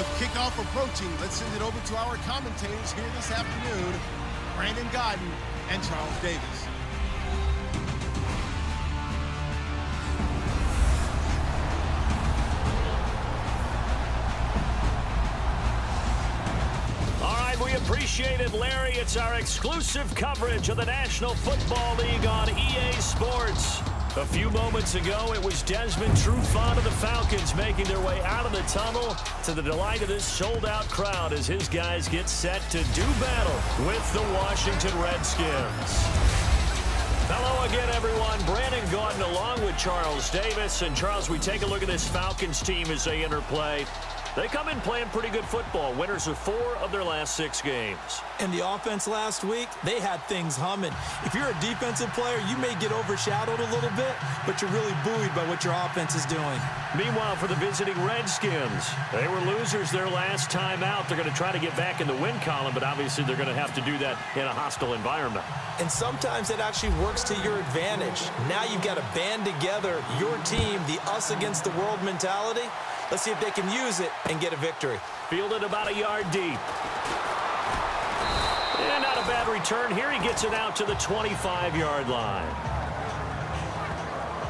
With kickoff approaching, let's send it over to our commentators here this afternoon, Brandon Godden and Charles Davis. We appreciate it, Larry. It's our exclusive coverage of the National Football League on EA Sports. A few moments ago, it was Desmond Trufant of the Falcons making their way out of the tunnel to the delight of this sold-out crowd as his guys get set to do battle with the Washington Redskins. Hello again, everyone. Brandon Gaudin along with Charles Davis. And, Charles, we take a look at this Falcons team as they enter play. They come in playing pretty good football. Winners of 4 of their last 6 games. And the offense last week, they had things humming. If you're a defensive player, you may get overshadowed a little bit, but you're really buoyed by what your offense is doing. Meanwhile, for the visiting Redskins, they were losers their last time out. They're going to try to get back in the win column, but obviously they're going to have to do that in a hostile environment. And sometimes it actually works to your advantage. Now you've got to band together your team, the us against the world mentality. Let's see if they can use it and get a victory. Fielded about a yard deep. And not a bad return here. He gets it out to the 25-yard line.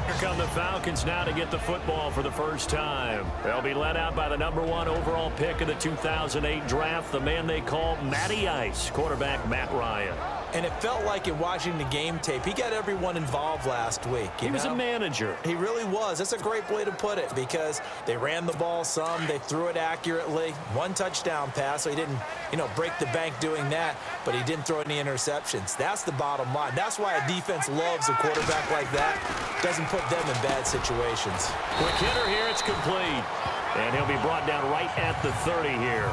Here come the Falcons now to get the football for the first time. They'll be led out by the #1 overall pick of the 2008 draft, the man they call Matty Ice, quarterback Matt Ryan. And it felt like in watching the game tape, he got everyone involved last week. He was a manager. He really was. That's a great way to put it because they ran the ball some. They threw it accurately. 1 touchdown pass, so he didn't, break the bank doing that, but he didn't throw any interceptions. That's the bottom line. That's why a defense loves a quarterback like that. Doesn't put them in bad situations. Quick hitter here. It's complete. And he'll be brought down right at the 30 here.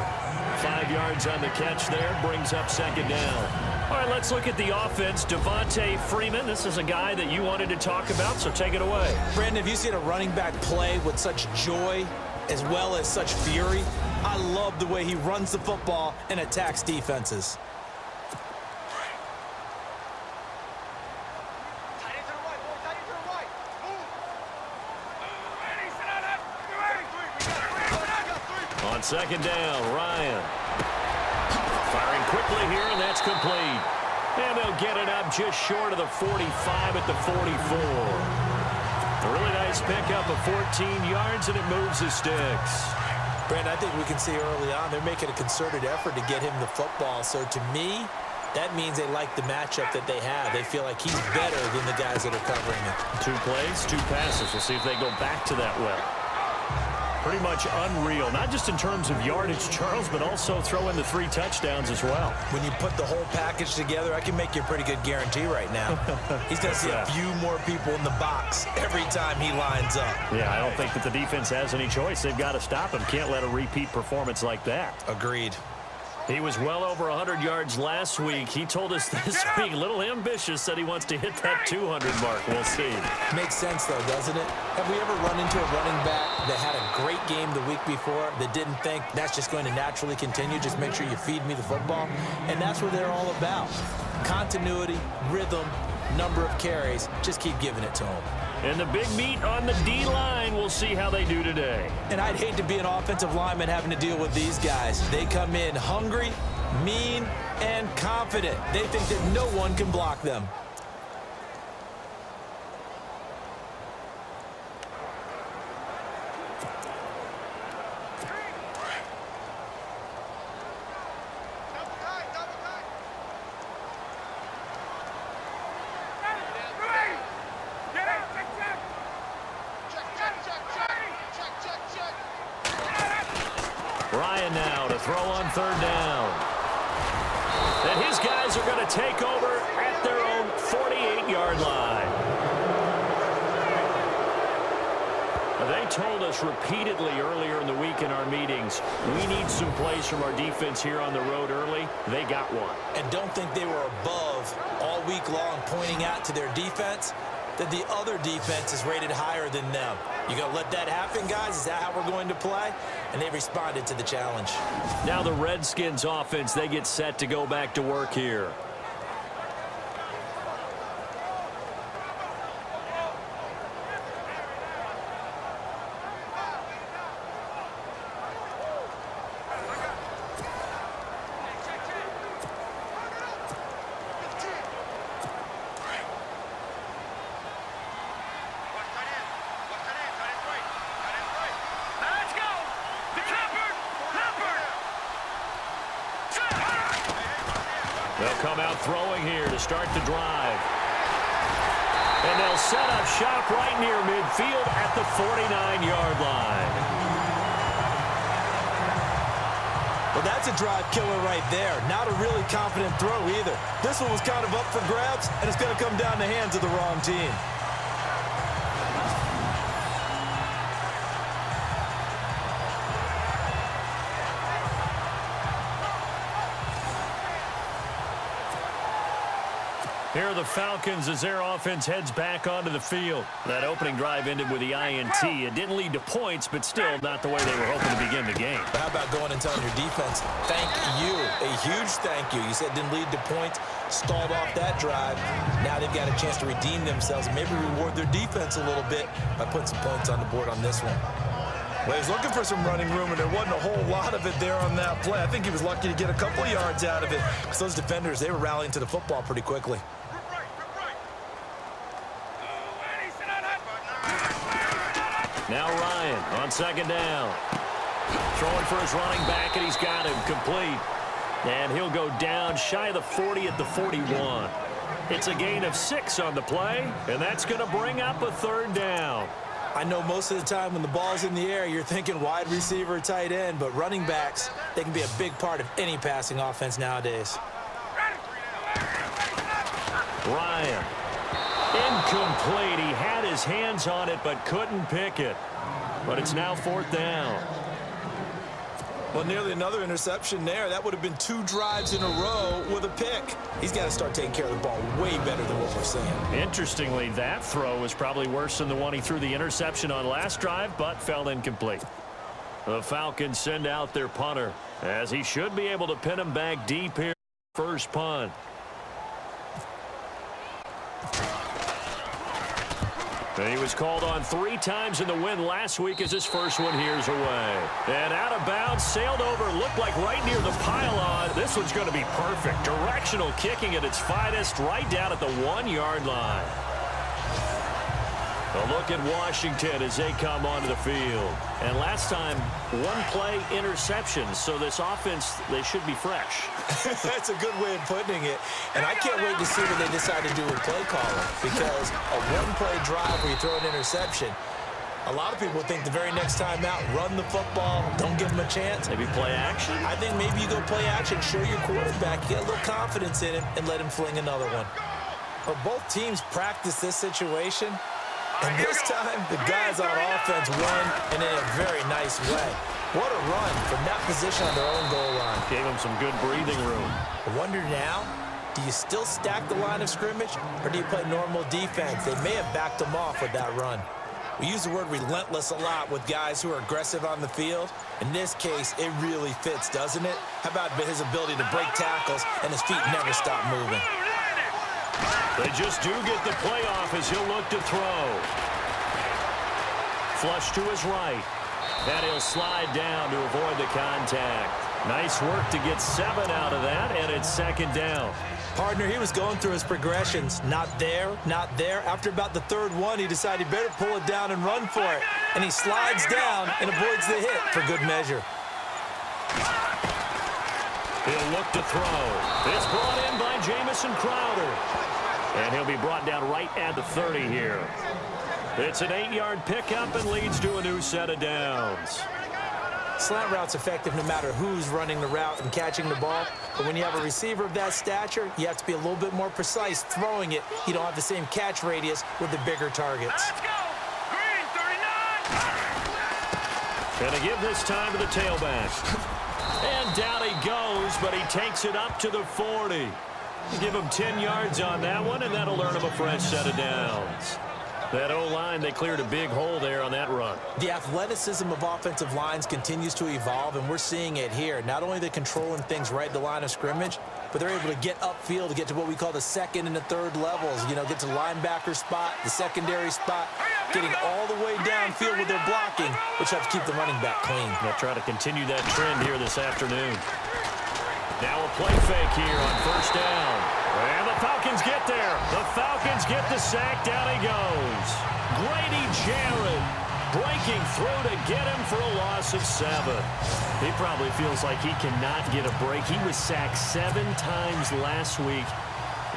5 yards on the catch there. Brings up second down. All right, let's look at the offense. Devontae Freeman, this is a guy that you wanted to talk about, so take it away. Brandon, have you seen a running back play with such joy as well as such fury? I love the way he runs the football and attacks defenses. On second down, Ryan. Firing quickly here, and that's complete. And they'll get it up just short of the 45 at the 44. A really nice pickup of 14 yards, and it moves the sticks. Brandon, I think we can see early on they're making a concerted effort to get him the football. So to me, that means they like the matchup that they have. They feel like he's better than the guys that are covering him. 2 plays, 2 passes. We'll see if they go back to that well. Pretty much unreal, not just in terms of yardage, Charles, but also throw in the 3 touchdowns as well. When you put the whole package together, I can make you a pretty good guarantee right now. He's going to see a few more people in the box every time he lines up. Yeah, I don't think that the defense has any choice. They've got to stop him. Can't let a repeat performance like that. Agreed. He was well over 100 yards last week. He told us this week, a little ambitious, said he wants to hit that 200 mark. We'll see. Makes sense, though, doesn't it? Have we ever run into a running back that had a great game the week before that didn't think that's just going to naturally continue? Just make sure you feed me the football. And that's what they're all about. Continuity, rhythm, number of carries. Just keep giving it to them. And the big meat on the D-line, we'll see how they do today. And I'd hate to be an offensive lineman having to deal with these guys. They come in hungry, mean, and confident. They think that no one can block them. Ryan now to throw on third down. And his guys are going to take over at their own 48-yard line. They told us repeatedly earlier in the week in our meetings, we need some plays from our defense here on the road early. They got one. And don't think they were above all week long pointing out to their defense that the other defense is rated higher than them. You going to let that happen, guys? Is that how we're going to play? And they responded to the challenge. Now the Redskins offense, they get set to go back to work here. They'll come out throwing here to start the drive. And they'll set up shop right near midfield at the 49-yard line. Well, that's a drive killer right there. Not a really confident throw either. This one was kind of up for grabs, and it's going to come down the hands of the wrong team. Here are the Falcons as their offense heads back onto the field. That opening drive ended with the INT. It didn't lead to points, but still not the way they were hoping to begin the game. But how about going and telling your defense, thank you, a huge thank you. You said it didn't lead to points, stalled off that drive. Now they've got a chance to redeem themselves and maybe reward their defense a little bit by putting some points on the board on this one. Well, he was looking for some running room, and there wasn't a whole lot of it there on that play. I think he was lucky to get a couple of yards out of it. Because those defenders, they were rallying to the football pretty quickly. Now Ryan on second down. Throwing for his running back, and he's got him complete. And he'll go down shy of the 40 at the 41. It's a gain of 6 on the play, and that's going to bring up a third down. I know most of the time when the ball's in the air, you're thinking wide receiver, tight end, but running backs, they can be a big part of any passing offense nowadays. Ryan. Incomplete. He had his hands on it but couldn't pick it. But it's now 4th down. Well, nearly another interception there. That would have been 2 drives in a row with a pick. He's got to start taking care of the ball way better than what we're seeing. Interestingly, that throw was probably worse than the one he threw the interception on last drive, but fell incomplete. The Falcons send out their punter, as he should be able to pin him back deep here. First punt. He was called on 3 times in the win last week as his first one here's away. And out of bounds, sailed over, looked like right near the pylon. This one's going to be perfect. Directional kicking at its finest, right down at the 1-yard line. A look at Washington as they come onto the field. And last time, 1-play interceptions, so this offense, they should be fresh. That's a good way of putting it. And I can't wait to see what they decide to do with play calling, because a 1-play drive where you throw an interception, a lot of people think the very next time out, run the football, don't give them a chance. Maybe play action? I think maybe you go play action, show your quarterback, get a little confidence in him, and let him fling another one. But both teams practice this situation. And this time, the guys on offense won, and in a very nice way. What a run from that position on their own goal line. Gave them some good breathing room. I wonder now, do you still stack the line of scrimmage, or do you play normal defense? They may have backed them off with that run. We use the word relentless a lot with guys who are aggressive on the field. In this case, it really fits, doesn't it? How about his ability to break tackles, and his feet never stop moving? They just do get the playoff as he'll look to throw. Flush to his right. And he'll slide down to avoid the contact. Nice work to get 7 out of that, and it's 2nd down. Partner, he was going through his progressions. Not there, not there. After about the 3rd one, he decided he better pull it down and run for it. And he slides down and avoids the hit for good measure. He'll look to throw. It's brought in by Jamison Crowder. And he'll be brought down right at the 30 here. It's an 8-yard pickup and leads to a new set of downs. Slant route's effective no matter who's running the route and catching the ball. But when you have a receiver of that stature, you have to be a little bit more precise throwing it. You don't have the same catch radius with the bigger targets. Let's go! Green 39! And a give this time to the tailback. And down he goes, but he takes it up to the 40. Give him 10 yards on that one, and that'll earn him a fresh set of downs. That O-line, they cleared a big hole there on that run. The athleticism of offensive lines continues to evolve, and we're seeing it here. Not only are they controlling things right at the line of scrimmage, but they're able to get upfield to get to what we call the 2nd and the 3rd levels. You know, get to the linebacker spot, the secondary spot, getting all the way downfield with their blocking, which helps keep the running back clean. They'll try to continue that trend here this afternoon. Now a play fake here on 1st down. And the Falcons get there. The Falcons get the sack. Down he goes. Grady Jarrett breaking through to get him for a loss of 7. He probably feels like he cannot get a break. He was sacked 7 times last week.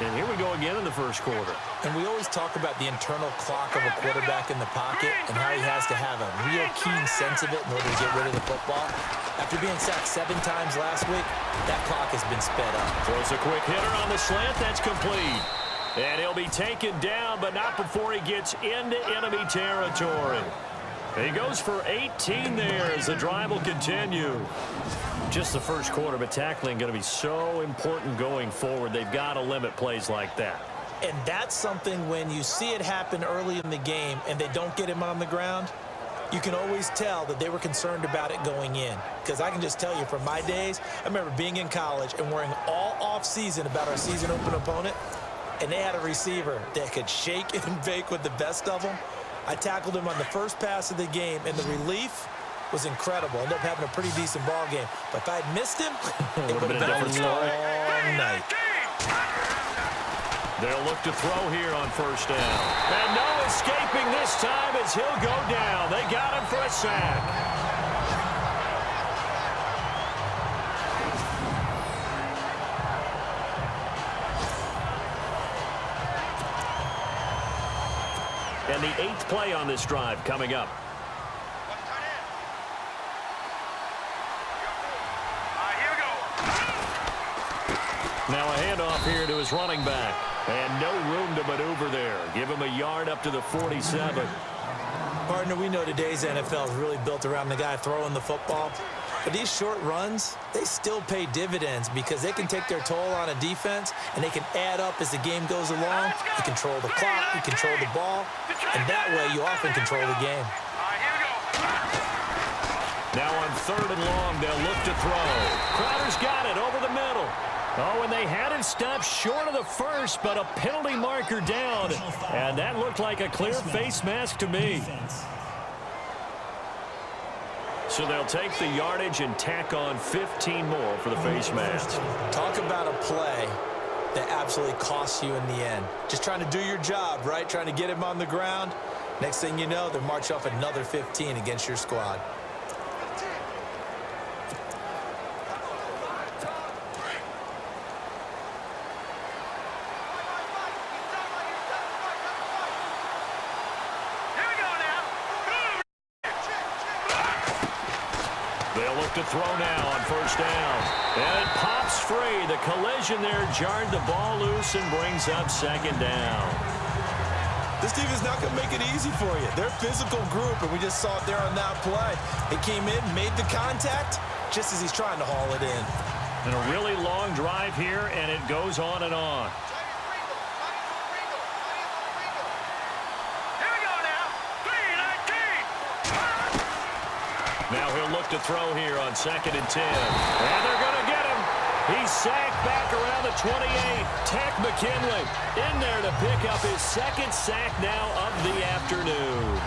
And here we go again in the first quarter. And we always talk about the internal clock of a quarterback in the pocket and how he has to have a real keen sense of it in order to get rid of the football. After being sacked 7 times last week, that clock has been sped up. Throws a quick hitter on the slant. That's complete. And he'll be taken down, but not before he gets into enemy territory. He goes for 18 there as the drive will continue. Just the first quarter, but tackling going to be so important going forward. They've got to limit plays like that. And that's something when you see it happen early in the game and they don't get him on the ground, you can always tell that they were concerned about it going in. Because I can just tell you from my days, I remember being in college and worrying all off-season about our season open opponent, and they had a receiver that could shake and bake with the best of them. I tackled him on the first pass of the game, and the relief was incredible. Ended up having a pretty decent ball game. But if I had missed him, it would have been a long night. They'll look to throw here on first down. And no escaping this time as he'll go down. They got him for a sack. And the 8th play on this drive coming up. Now a handoff here to his running back. And no room to maneuver there. Give him a yard up to the 47. Partner, we know today's NFL is really built around the guy throwing the football. But these short runs, they still pay dividends because they can take their toll on a defense and they can add up as the game goes along. You control the clock, you control the ball, and that way you often control the game. Now on 3rd and long, they'll look to throw. Crowder's got it over the middle. Oh, and they had it stopped short of the first, but a penalty marker down. And that looked like a clear face mask to me. So they'll take the yardage and tack on 15 more for the face mask. Talk about a play that absolutely costs you in the end. Just trying to do your job, right? Trying to get him on the ground. Next thing you know, they'll march off another 15 against your squad. To throw now on first down. And it pops free. The collision there jarred the ball loose and brings up 2nd down. This team is not going to make it easy for you. They're a physical group, and we just saw it there on that play. He came in, made the contact, just as he's trying to haul it in. And a really long drive here, and it goes on and on. Now he'll look to throw here on 2nd and 10. And they're going to get him. He's sacked back around the 28. Tech McKinley in there to pick up his 2nd sack now of the afternoon.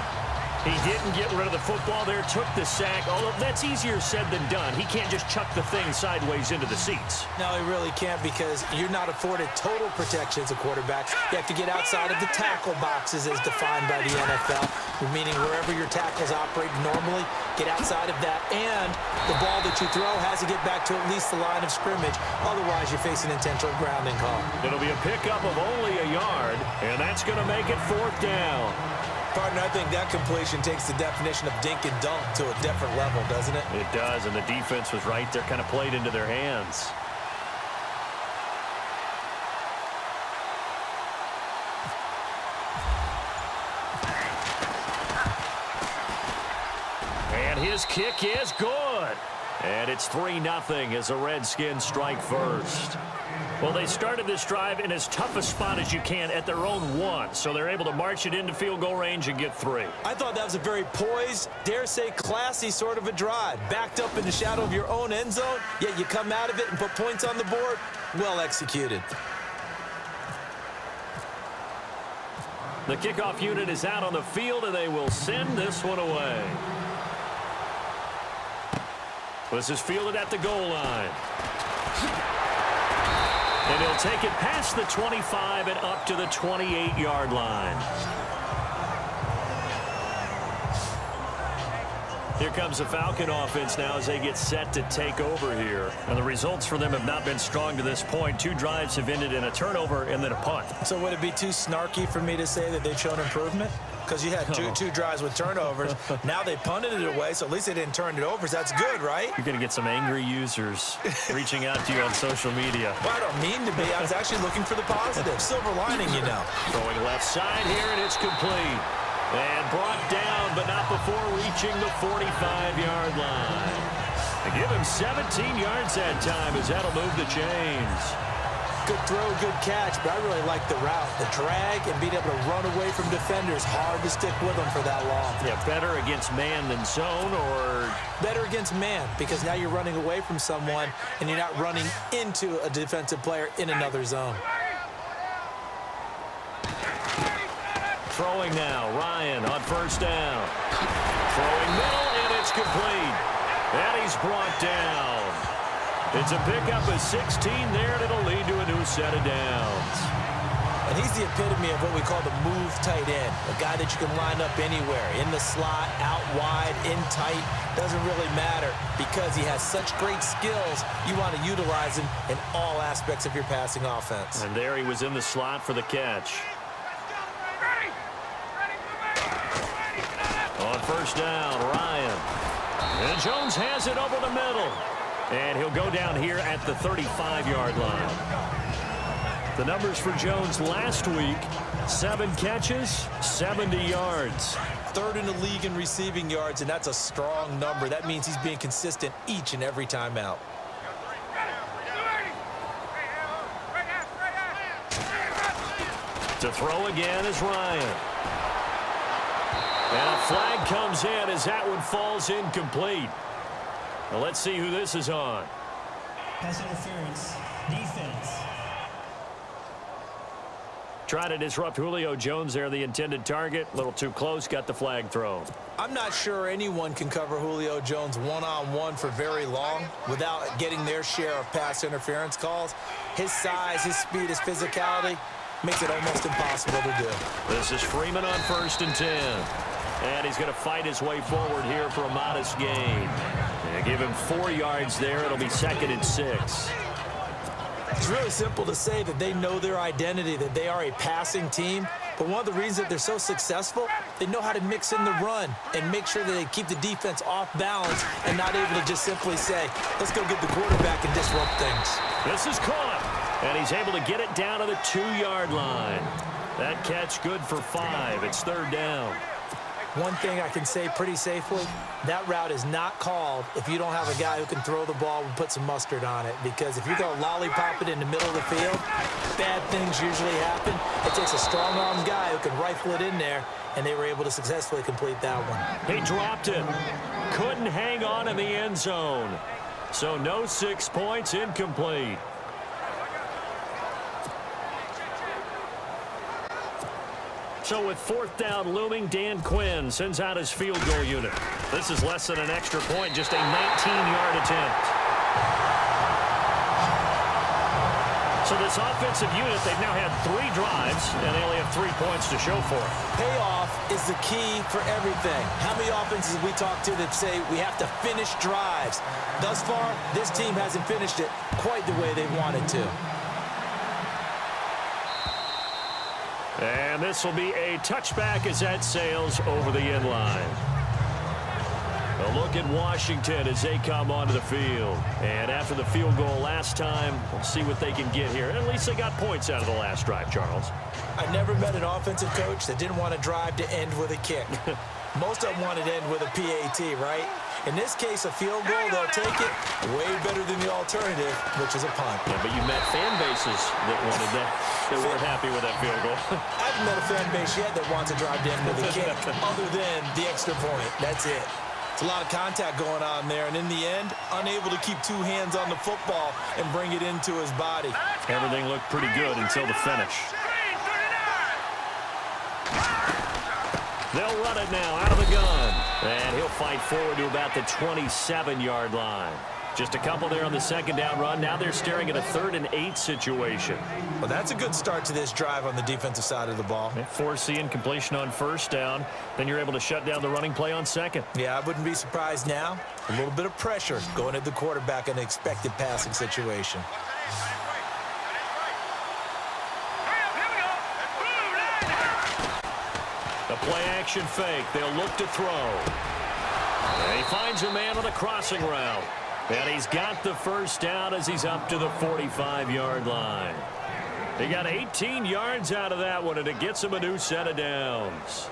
He didn't get rid of the football there, took the sack, although that's easier said than done. He can't just chuck the thing sideways into the seats. No, he really can't because you're not afforded total protection as a quarterback. You have to get outside of the tackle boxes as defined by the NFL, meaning wherever your tackles operate normally, get outside of that, and the ball that you throw has to get back to at least the line of scrimmage. Otherwise, you're facing intentional grounding call. It'll be a pickup of only a yard, and that's going to make it 4th down. Partner, I think that completion takes the definition of dink and dunk to a different level, doesn't it? It does, and the defense was right there, kind of played into their hands. And his kick is good. And it's 3-0 as the Redskins strike first. Well, they started this drive in as tough a spot as you can at their own 1, so they're able to march it into field goal range and get 3. I thought that was a very poised, dare say classy sort of a drive. Backed up in the shadow of your own end zone, yet you come out of it and put points on the board. Well executed. The kickoff unit is out on the field, and they will send this one away. This is fielded at the goal line. And he'll take it past the 25 and up to the 28-yard line. Here comes the Falcon offense now as they get set to take over here. And the results for them have not been strong to this point. 2 drives have ended in a turnover and then a punt. So would it be too snarky for me to say that they've shown improvement? Because you had two drives with turnovers. Now they punted it away, so at least they didn't turn it over. So that's good, right? You're going to get some angry users reaching out to you on social media. Well, I don't mean to be. I was actually looking for the positive. Silver lining, you know. Throwing left side here, and it's complete. And brought down, but not before reaching the 45-yard line. They give him 17 yards that time as that'll move the chains. Good throw, good catch, but I really like the route. The drag and being able to run away from defenders. Hard to stick with them for that long. Yeah, better against man than zone, or? Better against man, because now you're running away from someone and you're not running into a defensive player in another zone. Throwing now, Ryan on first down. Throwing middle, and it's complete. And he's brought down. It's a pickup of 16 there, and it'll lead to a new set of downs. And he's the epitome of what we call the move tight end, a guy that you can line up anywhere, in the slot, out wide, in tight, doesn't really matter because he has such great skills. You want to utilize him in all aspects of your passing offense. And there he was in the slot for the catch. On first down, Ryan. And Jones has it over the middle. And he'll go down here at the 35-yard line. The numbers for Jones last week, 7 catches, 70 yards. 3rd in the league in receiving yards, and that's a strong number. That means he's being consistent each and every time out. To throw again is Ryan. And a flag comes in as that one falls incomplete. Now let's see who this is on. Pass interference, defense. Try to disrupt Julio Jones there, the intended target. A little too close, got the flag thrown. I'm not sure anyone can cover Julio Jones one-on-one for very long without getting their share of pass interference calls. His size, his speed, his physicality makes it almost impossible to do. This is Freeman on 1st and 10. And he's going to fight his way forward here for a modest gain. They give him 4 yards there. It'll be 2nd and 6. It's really simple to say that they know their identity, that they are a passing team. But one of the reasons that they're so successful, they know how to mix in the run and make sure that they keep the defense off balance and not able to just simply say, let's go get the quarterback and disrupt things. This is caught. And he's able to get it down to the 2-yard line. That catch good for 5. It's 3rd down. One thing I can say pretty safely, that route is not called if you don't have a guy who can throw the ball and put some mustard on it. Because if you go lollipop it in the middle of the field, bad things usually happen. It takes a strong-armed guy who can rifle it in there, and they were able to successfully complete that one. He dropped it. Couldn't hang on in the end zone. So no 6 points, incomplete. So with 4th down looming, Dan Quinn sends out his field goal unit. This is less than an extra point, just a 19-yard attempt. So this offensive unit, they've now had 3 drives, and they only have 3 points to show for it. Payoff is the key for everything. How many offenses have we talked to that say we have to finish drives? Thus far, this team hasn't finished it quite the way they wanted to. And this will be a touchback as that sails over the end line. A look at Washington as they come onto the field. And after the field goal last time, we'll see what they can get here. At least they got points out of the last drive, Charles. I've never met an offensive coach that didn't want to drive to end with a kick. Most of them wanted to end with a PAT, right? In this case, a field goal, they'll take it way better than the alternative, which is a punt. Yeah, but you met fan bases that wanted that, that weren't happy with that field goal. I haven't met a fan base yet that wants to drive to end with a kick other than the extra point. That's it. It's a lot of contact going on there, and in the end, unable to keep 2 hands on the football and bring it into his body. Everything looked pretty good until the finish. They'll run it now out of the gun. And he'll fight forward to about the 27-yard line. Just a couple there on the second down run. Now they're staring at a 3rd and 8 situation. Well, that's a good start to this drive on the defensive side of the ball. They force the incompletion on 1st down. Then you're able to shut down the running play on 2nd. Yeah, I wouldn't be surprised now. A little bit of pressure going at the quarterback in an expected passing situation. The play-action fake. They'll look to throw. And he finds a man on a crossing route. And he's got the 1st down as he's up to the 45-yard line. He got 18 yards out of that one, and it gets him a new set of downs.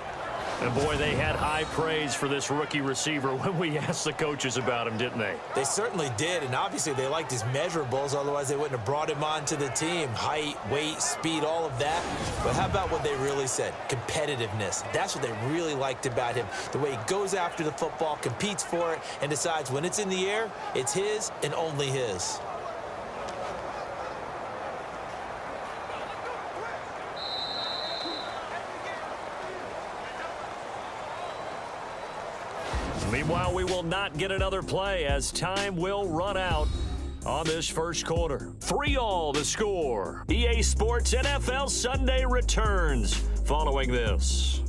And, boy, they had high praise for this rookie receiver when we asked the coaches about him, didn't they? They certainly did, and obviously they liked his measurables. Otherwise, they wouldn't have brought him onto the team. Height, weight, speed, all of that. But how about what they really said? Competitiveness. That's what they really liked about him. The way he goes after the football, competes for it, and decides when it's in the air, it's his and only his. Meanwhile, we will not get another play as time will run out on this first quarter. 3-all the score. EA Sports NFL Sunday returns following this.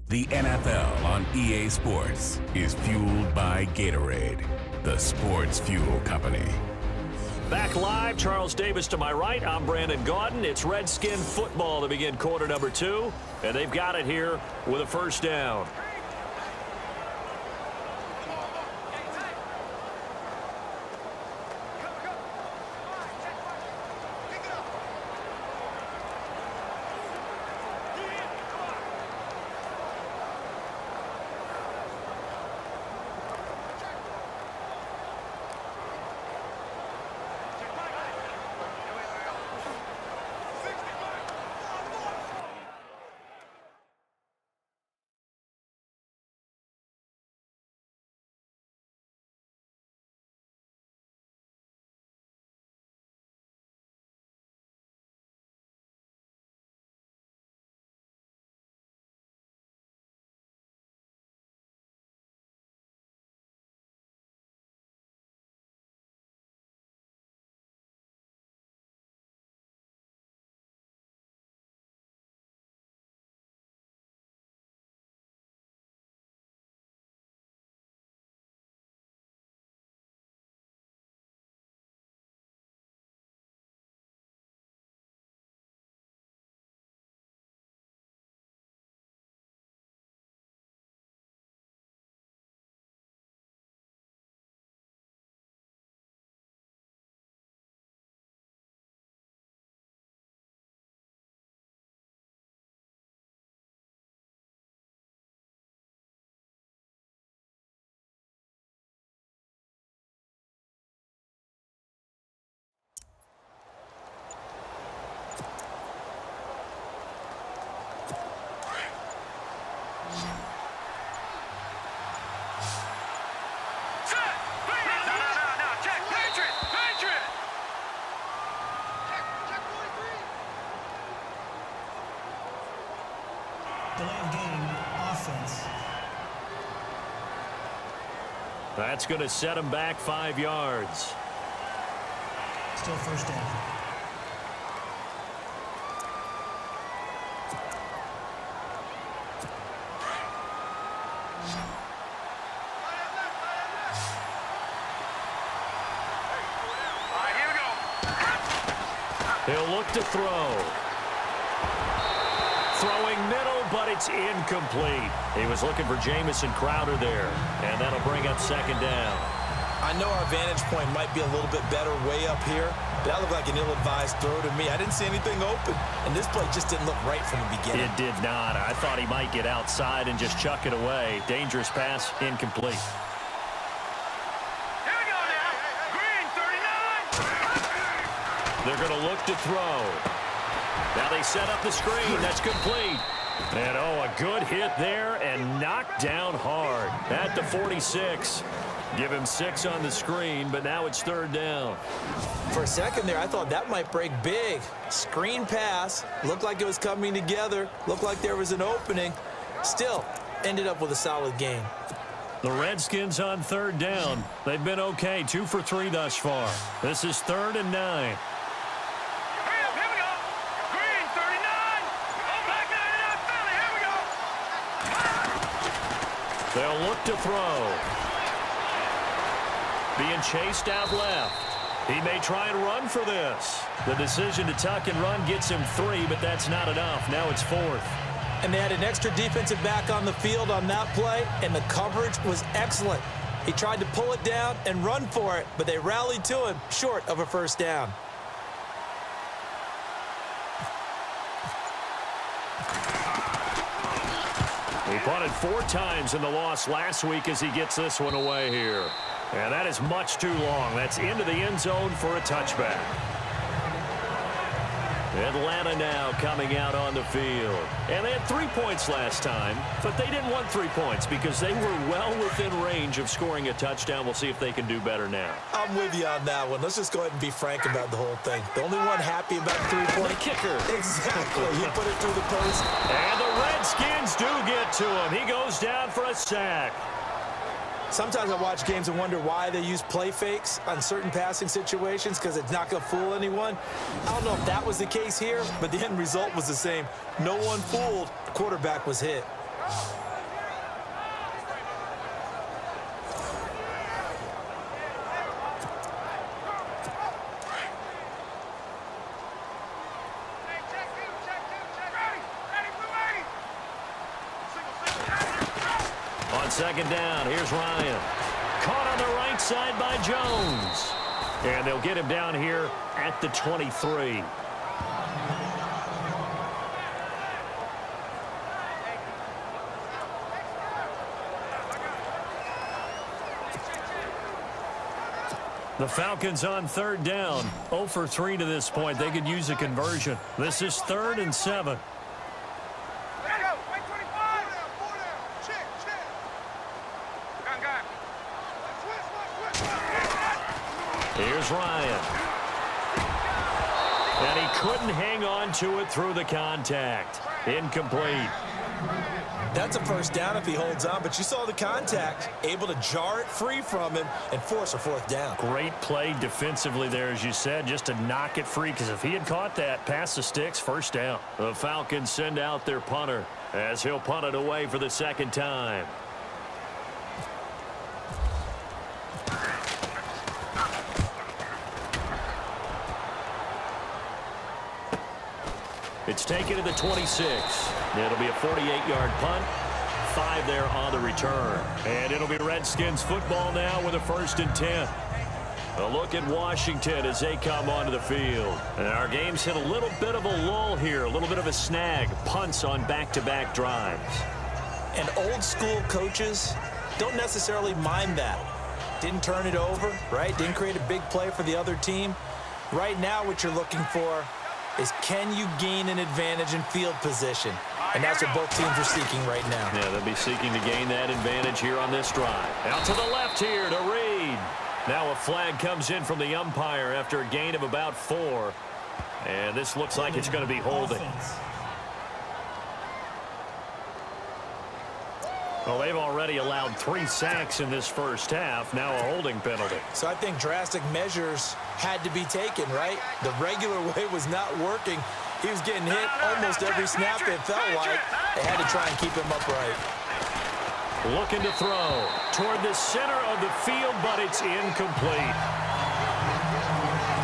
The NFL on EA Sports is fueled by Gatorade, the sports fuel company. Back live, Charles Davis to my right. I'm Brandon Gaudin. It's Redskin football to begin quarter number 2, and they've got it here with a 1st down. Delay of game, offense. That's going to set him back 5 yards. Still 1st down. He'll look to throw. Throwing middle, but it's incomplete. He was looking for Jamison Crowder there, and that'll bring up 2nd down. I know our vantage point might be a little bit better way up here, but that looked like an ill-advised throw to me. I didn't see anything open, and this play just didn't look right from the beginning. It did not. I thought he might get outside and just chuck it away. Dangerous pass, incomplete. Here we go now. Green, 39. They're going to look to throw. Now they set up the screen. That's complete. And, oh, a good hit there and knocked down hard at the 46. Give him 6 on the screen, but now it's 3rd down. For a second there, I thought that might break big. Screen pass. Looked like it was coming together. Looked like there was an opening. Still, ended up with a solid game. The Redskins on third down. They've been okay, 2 for 3 thus far. This is 3rd and 9. They'll look to throw. Being chased out left. He may try and run for this. The decision to tuck and run gets him 3, but that's not enough. Now it's 4th. And they had an extra defensive back on the field on that play, and the coverage was excellent. He tried to pull it down and run for it, but they rallied to him short of a first down. He punted 4 times in the loss last week as he gets this one away here. And that is much too long. That's into the end zone for a touchback. Atlanta now coming out on the field. And they had 3 points last time, but they didn't want 3 points because they were well within range of scoring a touchdown. We'll see if they can do better now. I'm with you on that one. Let's just go ahead and be frank about the whole thing. The only one happy about the 3-point kicker. Exactly. He put it through the post. And the Redskins do get to him. He goes down for a sack. Sometimes I watch games and wonder why they use play fakes on certain passing situations because it's not going to fool anyone. I don't know if that was the case here, but the end result was the same. No one fooled. The quarterback was hit. Second down, here's Ryan. Caught on the right side by Jones. And they'll get him down here at the 23. The Falcons on third down. 0 for 3 to this point. They could use a conversion. This is 3rd and 7. Here's Ryan. And he couldn't hang on to it through the contact. Incomplete. That's a first down if he holds on, but you saw the contact, able to jar it free from him and force a 4th down. Great play defensively there, as you said, just to knock it free, because if he had caught that, past the sticks, first down. The Falcons send out their punter as he'll punt it away for the 2nd time. It's taken to the 26. It'll be a 48-yard punt. 5 there on the return. And it'll be Redskins football now with a 1st and 10. A look at Washington as they come onto the field. And our game's hit a little bit of a lull here, a little bit of a snag. Punts on back-to-back drives. And old-school coaches don't necessarily mind that. Didn't turn it over, right? Didn't create a big play for the other team. Right now what you're looking for is, can you gain an advantage in field position? And that's what both teams are seeking right now. Yeah, they'll be seeking to gain that advantage here on this drive. Out to the left here to Reed. Now a flag comes in from the umpire after a gain of about 4. And this looks like it's going to be holding. Well, they've already allowed 3 sacks in this first half. Now a holding penalty. So I think drastic measures had to be taken, right? The regular way was not working. He was getting hit almost every snap, it felt like. They had to try and keep him upright. Looking to throw toward the center of the field, but it's incomplete.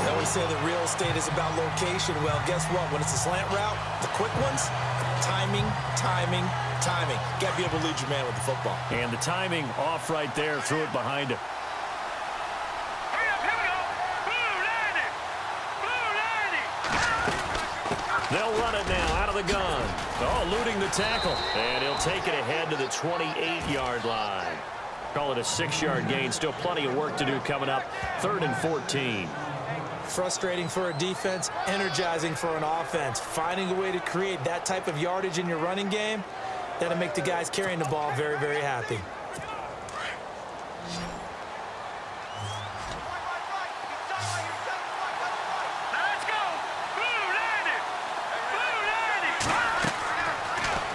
They always say the real estate is about location. Well, guess what? When it's a slant route, the quick ones, timing, timing, timing. Got to be able to lead your man with the football. And the timing off right there, threw it behind him. They'll run it now out of the gun. Oh, eluding the tackle. And he'll take it ahead to the 28-yard line. Call it a 6-yard gain. Still plenty of work to do coming up. 3rd and 14. Frustrating for a defense, energizing for an offense. Finding a way to create that type of yardage in your running game, that'll make the guys carrying the ball very, very happy.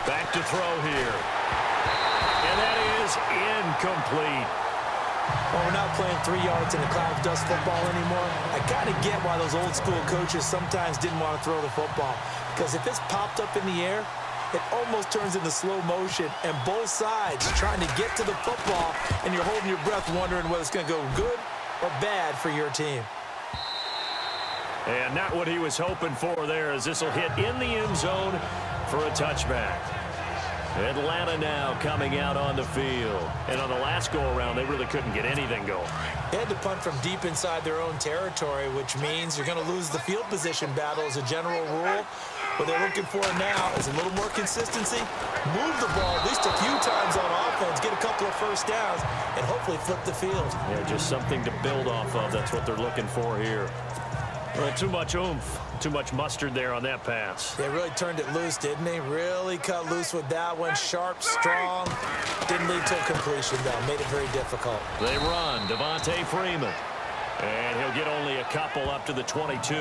Back to throw here. playing 3 yards in a cloud of dust football anymore. I kind of get why those old school coaches sometimes didn't want to throw the football. Because if it's popped up in the air, it almost turns into slow motion, and both sides trying to get to the football, and you're holding your breath wondering whether it's going to go good or bad for your team. And not what he was hoping for there, as this will hit in the end zone for a touchback. Atlanta now coming out on the field. And on the last go-around, they really couldn't get anything going. They had to punt from deep inside their own territory, which means you're going to lose the field position battle as a general rule. What they're looking for now is a little more consistency, move the ball at least a few times on offense, get a couple of first downs, and hopefully flip the field. Yeah, just something to build off of. That's what they're looking for here. Well, too much oomph, too much mustard there on that pass. They really turned it loose, didn't they? Really cut loose with that one. Sharp, strong. Didn't lead to a completion, though. Made it very difficult. They run. Devontae Freeman. And he'll get only a couple up to the 22.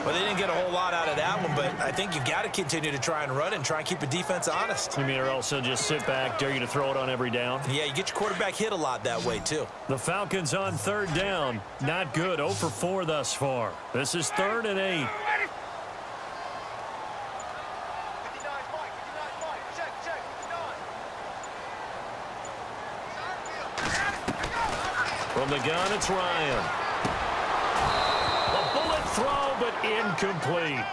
Well, they didn't get a whole lot out of that one, but I think you've got to continue to try and run and try and keep the defense honest. You mean, or else they'll just sit back, dare you to throw it on every down? Yeah, you get your quarterback hit a lot that way, too. The Falcons on 3rd down. Not good. 0 for 4 thus far. This is 3rd and 8. From the gun, it's Ryan. A bullet throw, but incomplete.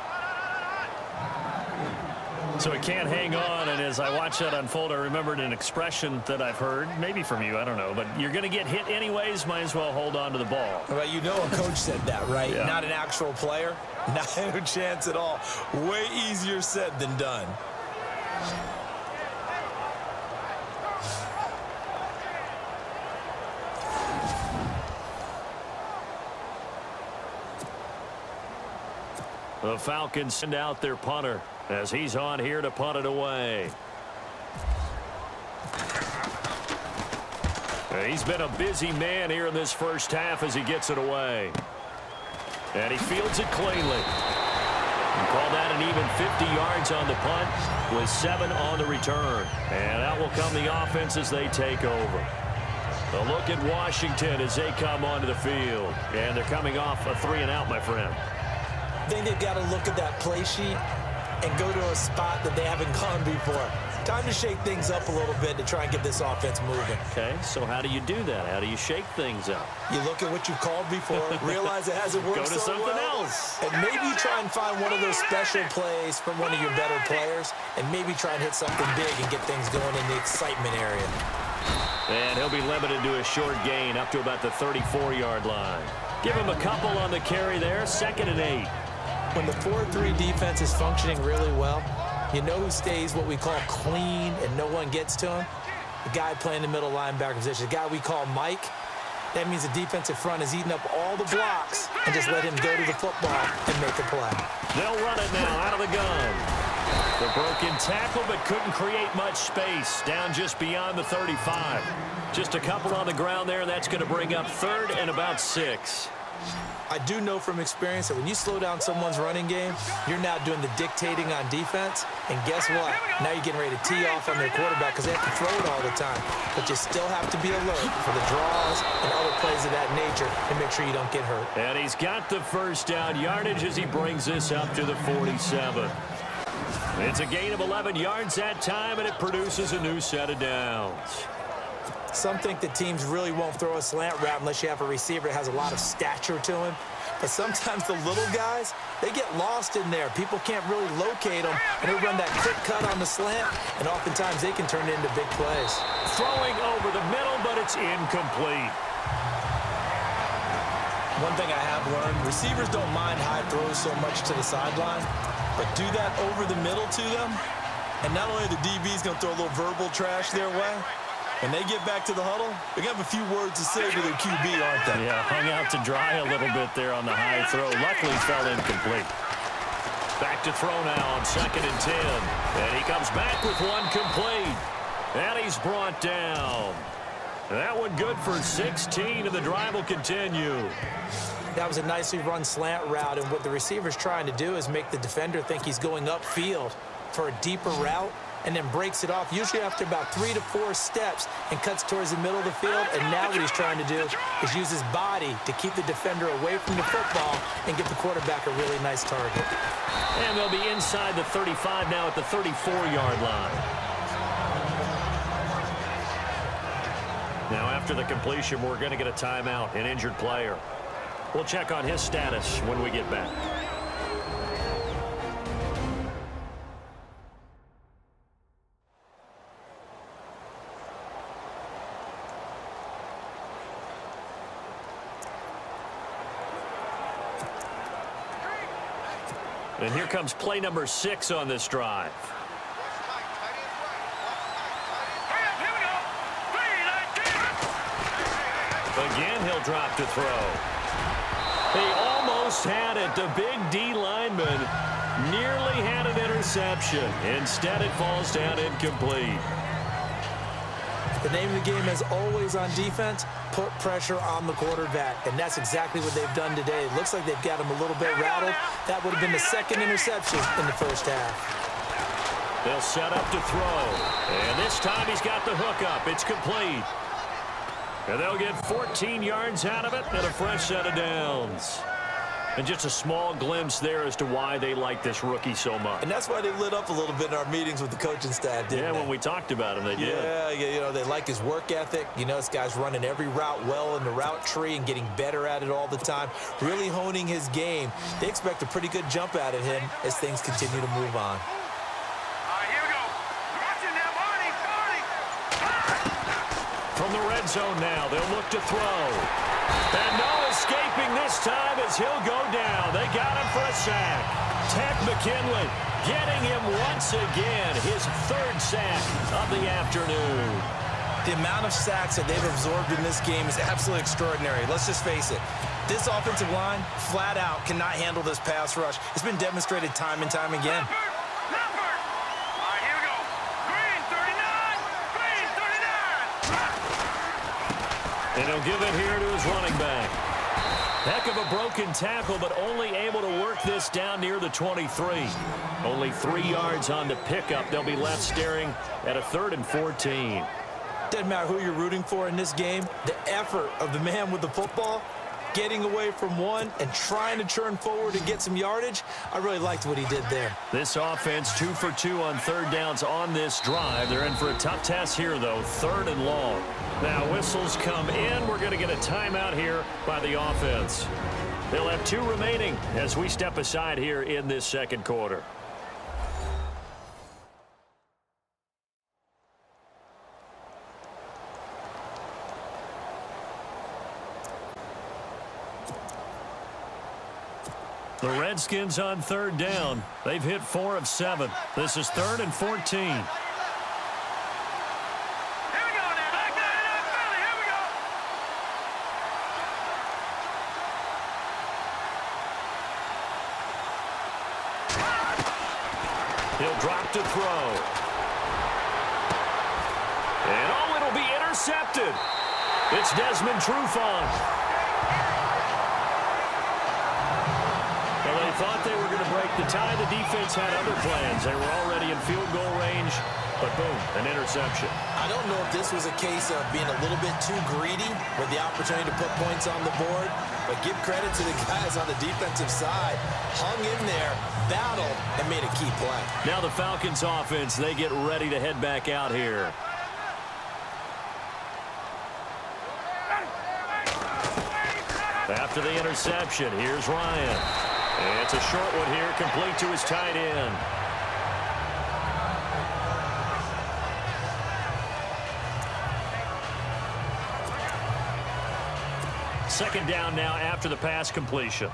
So he can't hang on, and as I watch that unfold, I remembered an expression that I've heard, maybe from you, I don't know, but you're going to get hit anyways, might as well hold on to the ball. Well, you know a coach said that, right? Yeah. Not an actual player. No chance at all. Way easier said than done. The Falcons send out their punter as he's on here to punt it away. He's been a busy man here in this first half as he gets it away. And he fields it cleanly. And call that an even 50 yards on the punt with 7 on the return. And out will come the offense as they take over. A look at Washington as they come onto the field. And they're coming off a 3-and-out, my friend. I think they've got to look at that play sheet and go to a spot that they haven't gone before. Time to shake things up a little bit to try and get this offense moving. Okay, so how do you do that? How do you shake things up? You look at what you've called before, realize it hasn't worked Go to so something well, else. and maybe try and find one of those special plays from one of your better players, and maybe try and hit something big and get things going in the excitement area. And he'll be limited to a short gain up to about the 34-yard line. Give him a couple on the carry there, 2nd and 8. When the 4-3 defense is functioning really well, you know who stays what we call clean and no one gets to him? The guy playing the middle linebacker position, the guy we call Mike. That means the defensive front is eating up all the blocks and just let him go to the football and make a play. They'll run it now out of the gun. The broken tackle, but couldn't create much space. Down just beyond the 35. Just a couple on the ground there, and that's going to bring up 3rd and about 6. I do know from experience that when you slow down someone's running game, you're now doing the dictating on defense. And guess what? Now you're getting ready to tee off on their quarterback because they have to throw it all the time. But you still have to be alert for the draws and other plays of that nature and make sure you don't get hurt. And he's got the first down yardage as he brings this up to the 47. It's a gain of 11 yards that time, and it produces a new set of downs. Some think that teams really won't throw a slant route unless you have a receiver that has a lot of stature to him. But sometimes the little guys, they get lost in there. People can't really locate them, and they run that quick cut on the slant, and oftentimes they can turn it into big plays. Throwing over the middle, but it's incomplete. One thing I have learned, receivers don't mind high throws so much to the sideline, but do that over the middle to them, and not only are the DBs going to throw a little verbal trash their way, when they get back to the huddle, they're going to have a few words to say to their QB, aren't they? Yeah, hung out to dry a little bit there on the high throw. Luckily, fell incomplete. Back to throw now on 2nd and 10. And he comes back with one complete. And he's brought down. That one good for 16, and the drive will continue. That was a nicely run slant route, and what the receiver's trying to do is make the defender think he's going upfield for a deeper route. and then breaks it off, usually after about 3 to 4 steps, and cuts towards the middle of the field. And now what he's trying to do is use his body to keep the defender away from the football and give the quarterback a really nice target. And they'll be inside the 35 now at the 34-yard line. Now after the completion, we're going to get a timeout, an injured player. We'll check on his status when we get back. And here comes play number 6 on this drive. Again, he'll drop to throw. He almost had it. The big D lineman nearly had an interception. Instead, it falls down incomplete. The name of the game is always on defense, put pressure on the quarterback. And that's exactly what they've done today. It looks like they've got him a little bit rattled. That would have been the second interception in the first half. They'll set up to throw. And this time he's got the hook up. It's complete. And they'll get 14 yards out of it and a fresh set of downs. And just a small glimpse there as to why they like this rookie so much. And that's why they lit up a little bit in our meetings with the coaching staff, didn't they? Yeah, when we talked about him, they did. Yeah, you know, they like his work ethic. You know, this guy's running every route well in the route tree and getting better at it all the time, really honing his game. They expect a pretty good jump out of him as things continue to move on. From the red zone now, they'll look to throw. And no escaping this time as he'll go down. They got him for a sack. Ted McKinley getting him once again, his 3rd sack of the afternoon. The amount of sacks that they've absorbed in this game is absolutely extraordinary. Let's just face it. This offensive line, flat out, cannot handle this pass rush. It's been demonstrated time and time again. And he'll give it here to his running back. Heck of a broken tackle, but only able to work this down near the 23. Only 3 yards on the pickup. They'll be left staring at a 3rd and 14. Doesn't matter who you're rooting for in this game. The effort of the man with the football, getting away from one and trying to churn forward and get some yardage, I really liked what he did there. This offense 2 for 2 on 3rd downs on this drive. They're in for a tough test here, though, 3rd and long. Now whistles come in. We're going to get a timeout here by the offense. They'll have 2 remaining as we step aside here in this second quarter. The Redskins on 3rd down. They've hit 4 of 7. This is 3rd and 14. He'll drop to throw. And oh, it'll be intercepted. It's Desmond Trufant. Well, they thought they were going to break the tie. The defense had other plans. They were already in field goal range, but boom, an interception. I don't know if this was a case of being a little bit too greedy with the opportunity to put points on the board, but give credit to the guys on the defensive side. Hung in there, battled, and made a key play. Now the Falcons offense, they get ready to head back out here. After the interception, here's Ryan. And it's a short one here, complete to his tight end. Second down now after the pass completion.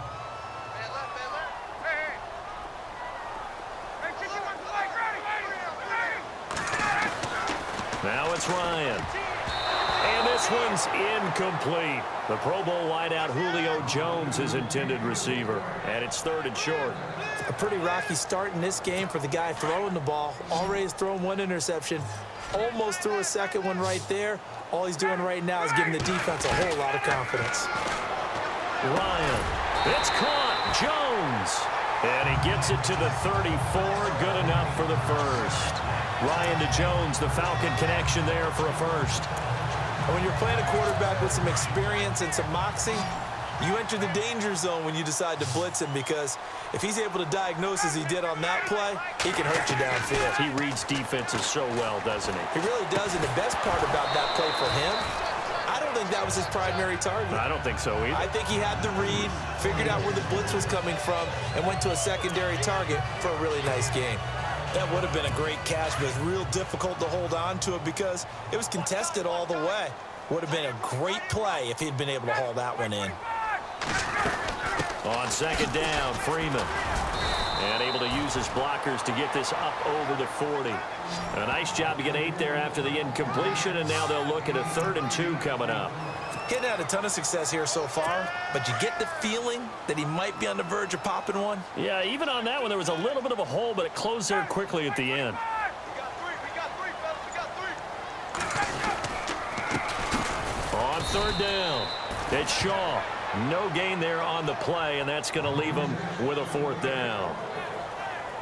Now it's Ryan. And this one's incomplete. The Pro Bowl wideout Julio Jones is intended receiver. And it's 3rd and short. A pretty rocky start in this game for the guy throwing the ball. Already has thrown 1 interception. Almost threw a second one right there. All he's doing right now is giving the defense a whole lot of confidence. Ryan. It's caught. Jones. And he gets it to the 34. Good enough for the first. Ryan to Jones, the Falcon connection there for a first. And when you're playing a quarterback with some experience and some moxie, you enter the danger zone when you decide to blitz him, because if he's able to diagnose as he did on that play, he can hurt you downfield. He reads defenses so well, doesn't he? He really does, and the best part about that play for him, I don't think that was his primary target. I don't think so either. I think he had the read, figured out where the blitz was coming from, and went to a secondary target for a really nice game. That would have been a great catch, but it's real difficult to hold on to it because it was contested all the way. Would have been a great play if he'd been able to haul that one in. On second down, Freeman. And able to use his blockers to get this up over the 40. A nice job to get 8 there after the incompletion, and now they'll look at a 3rd and 2 coming up. Getting had a ton of success here so far, but you get the feeling that he might be on the verge of popping one. Yeah, even on that one, there was a little bit of a hole, but it closed there quickly at the end. On 3rd down, it's Shaw. No gain there on the play, and that's going to leave them with a 4th down.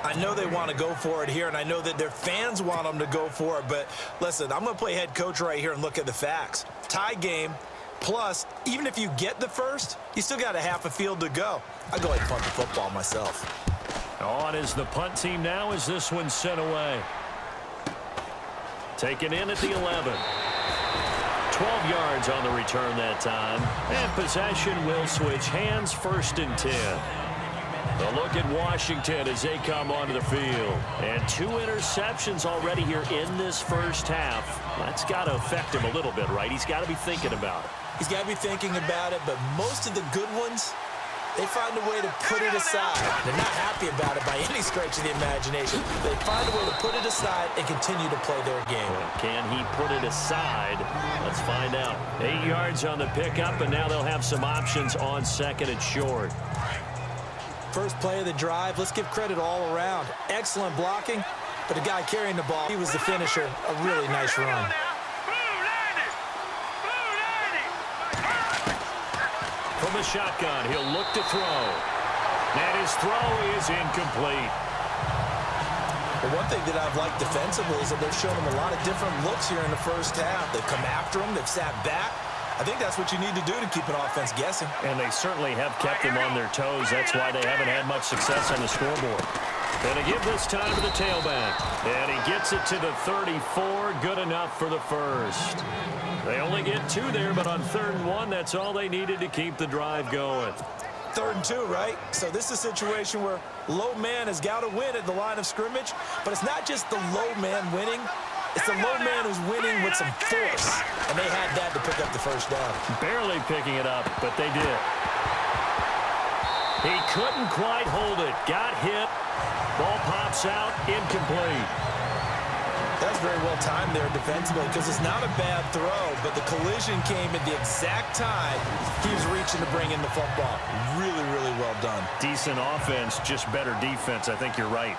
I know they want to go for it here, and I know that their fans want them to go for it, but listen, I'm going to play head coach right here and look at the facts. Tie game, plus, even if you get the first, you still got a half a field to go. I'll go ahead and punt the football myself. On is the punt team now as this one's sent away. Taken in at the 11. 12 yards on the return that time. And possession will switch hands, 1st and 10. A look at Washington as they come onto the field. And 2 interceptions already here in this first half. That's got to affect him a little bit, right? He's got to be thinking about it. He's got to be thinking about it, but most of the good ones, they find a way to put it aside. They're not happy about it by any stretch of the imagination. They find a way to put it aside and continue to play their game. Can he put it aside? Let's find out. 8 yards on the pickup, and now they'll have some options on 2nd and short. First play of the drive, let's give credit all around. Excellent blocking, but the guy carrying the ball, he was the finisher. A really nice run. From the shotgun, he'll look to throw. And his throw is incomplete. But one thing that I've liked defensively is that they've shown him a lot of different looks here in the first half. They've come after him, they've sat back. I think that's what you need to do to keep an offense guessing. And they certainly have kept them on their toes. That's why they haven't had much success on the scoreboard. And to give this time to the tailback. And he gets it to the 34. Good enough for the first. They only get 2 there, but on 3rd and 1, that's all they needed to keep the drive going. 3rd and 2, right? So this is a situation where low man has got to win at the line of scrimmage, but it's not just the low man winning. It's the low man who's winning with some force, and they had that to pick up the first down. Barely picking it up, but they did. He couldn't quite hold it. Got hit. Ball pops out. Incomplete. That's very well timed there defensively because it's not a bad throw, but the collision came at the exact time he was reaching to bring in the football. Really, really well done. Decent offense, just better defense. I think you're right.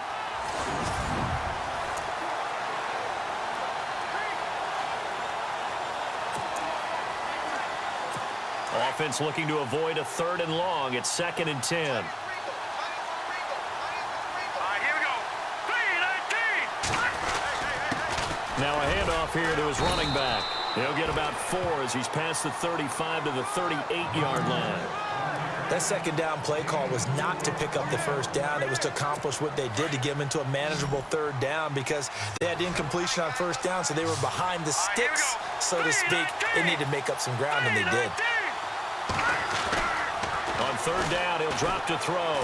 Offense looking to avoid a 3rd and long. It's 2nd and 10. Now a handoff here to his running back. He'll get about 4 as he's past the 35 to the 38-yard line. That 2nd down play call was not to pick up the first down. It was to accomplish what they did to get them into a manageable 3rd down because they had incompletion on 1st down, so they were behind the sticks, so to speak. They needed to make up some ground, and they did. On 3rd down, he'll drop to throw.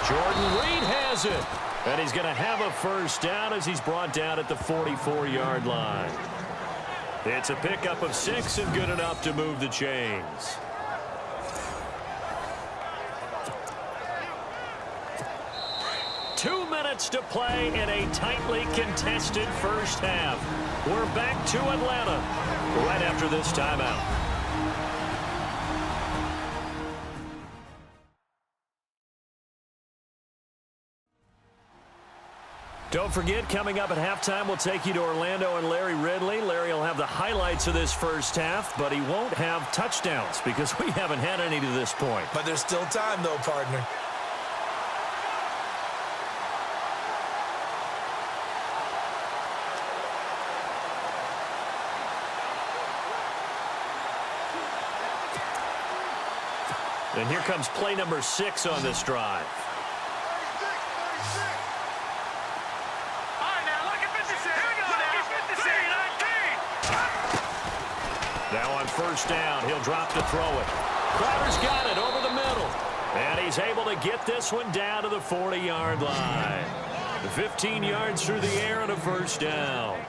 Jordan Reed has it. And he's going to have a first down as he's brought down at the 44-yard line. It's a pickup of 6 and good enough to move the chains. Two minutes to play in a tightly contested first half. We're back to Atlanta right after this timeout. Don't forget, coming up at halftime, we'll take you to Orlando and Larry Ridley. Larry will have the highlights of this first half, but he won't have touchdowns because we haven't had any to this point. But there's still time, though, partner. And here comes play number 6 on this drive. Now on first down, he'll drop to throw it. Crowder's got it over the middle. And he's able to get this one down to the 40-yard line. 15 yards through the air and a first down.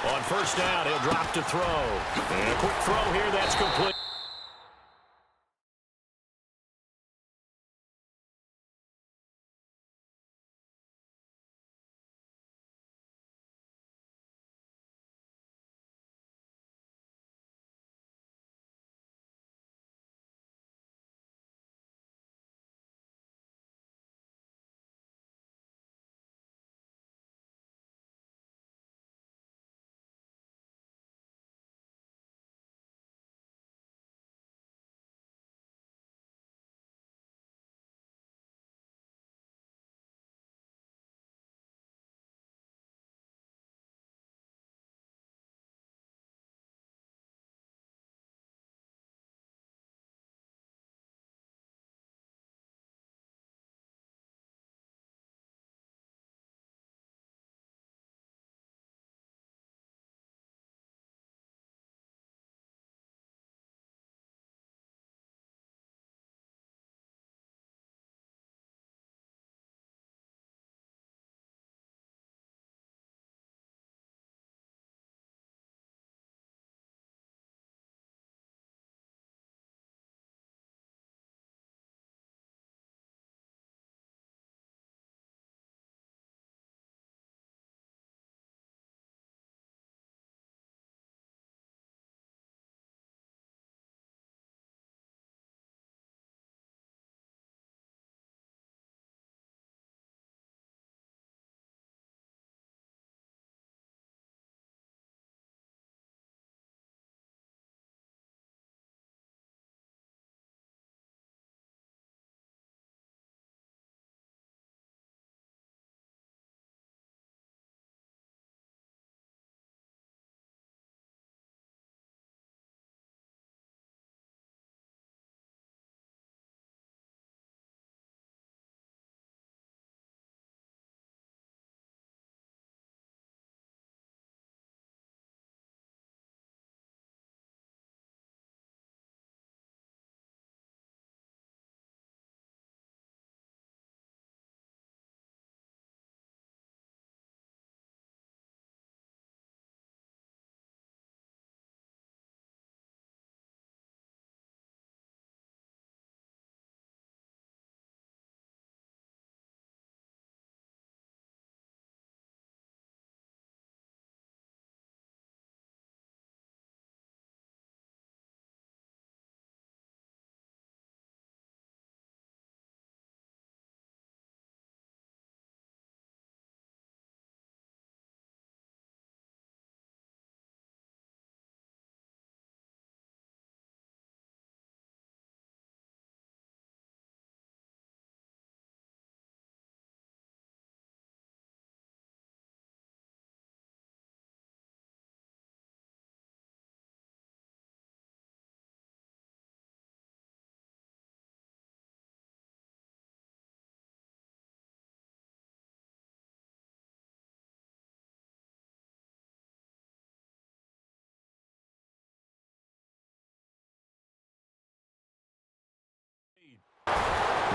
On first down, he'll drop to throw. And a quick throw here, that's complete.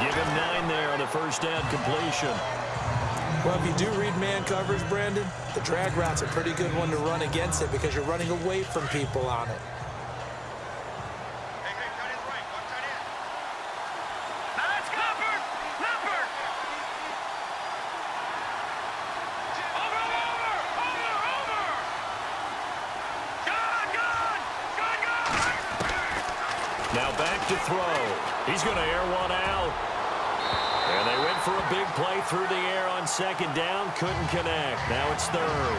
Give him 9 there on the first down completion. Well, if you do read man coverage, Brandon, the drag route's a pretty good one to run against it because you're running away from people on it. Now back to throw. He's going to air one out. And they went for a big play through the air on second down. Couldn't connect. Now it's third.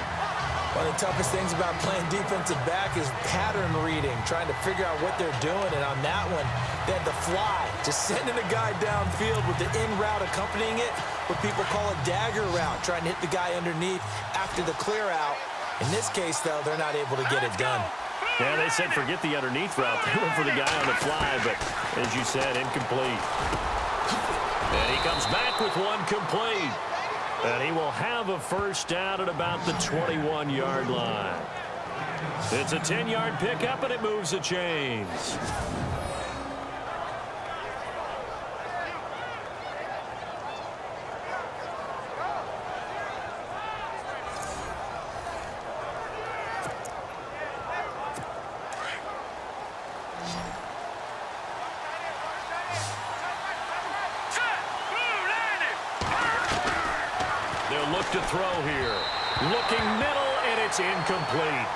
One of the toughest things about playing defensive back is pattern reading, trying to figure out what they're doing. And on that one, they had the fly, just sending a guy downfield with the in route accompanying it, what people call a dagger route, trying to hit the guy underneath after the clear out. In this case, though, they're not able to get it done. Yeah, they said forget the underneath route. They went for the guy on the fly, but as you said, incomplete. And he comes back with one complete. And he will have a first down at about the 21-yard line. It's a 10-yard pickup, and it moves the chains. To throw here. Looking middle, and it's incomplete.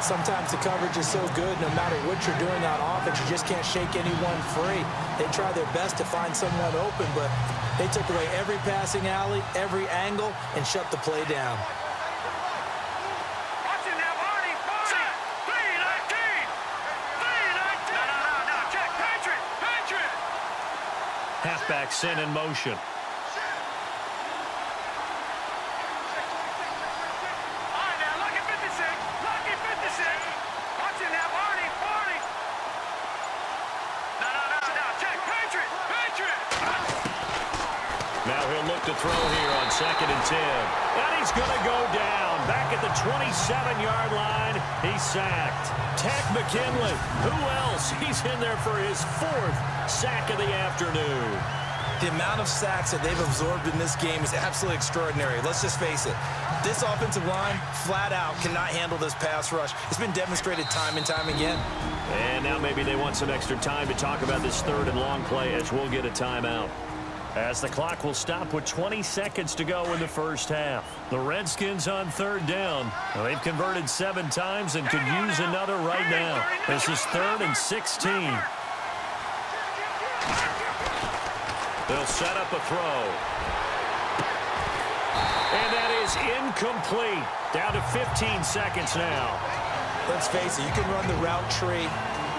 Sometimes the coverage is so good, no matter what you're doing on offense, you just can't shake anyone free. They try their best to find someone open, but they took away every passing alley, every angle, and shut the play down. Halfback sent in motion. To throw here on 2nd and 10. And he's going to go down. Back at the 27-yard line. He's sacked. Tech McKinley. Who else? He's in there for his 4th sack of the afternoon. The amount of sacks that they've absorbed in this game is absolutely extraordinary. Let's just face it. This offensive line, flat out, cannot handle this pass rush. It's been demonstrated time and time again. And now maybe they want some extra time to talk about this 3rd and long play as we'll get a timeout. As the clock will stop with 20 seconds to go in the first half. The Redskins on 3rd down. Well, they've converted 7 times and could use another right now. This is 3rd and 16. They'll set up a throw. And that is incomplete. Down to 15 seconds now. Let's face it, you can run the route tree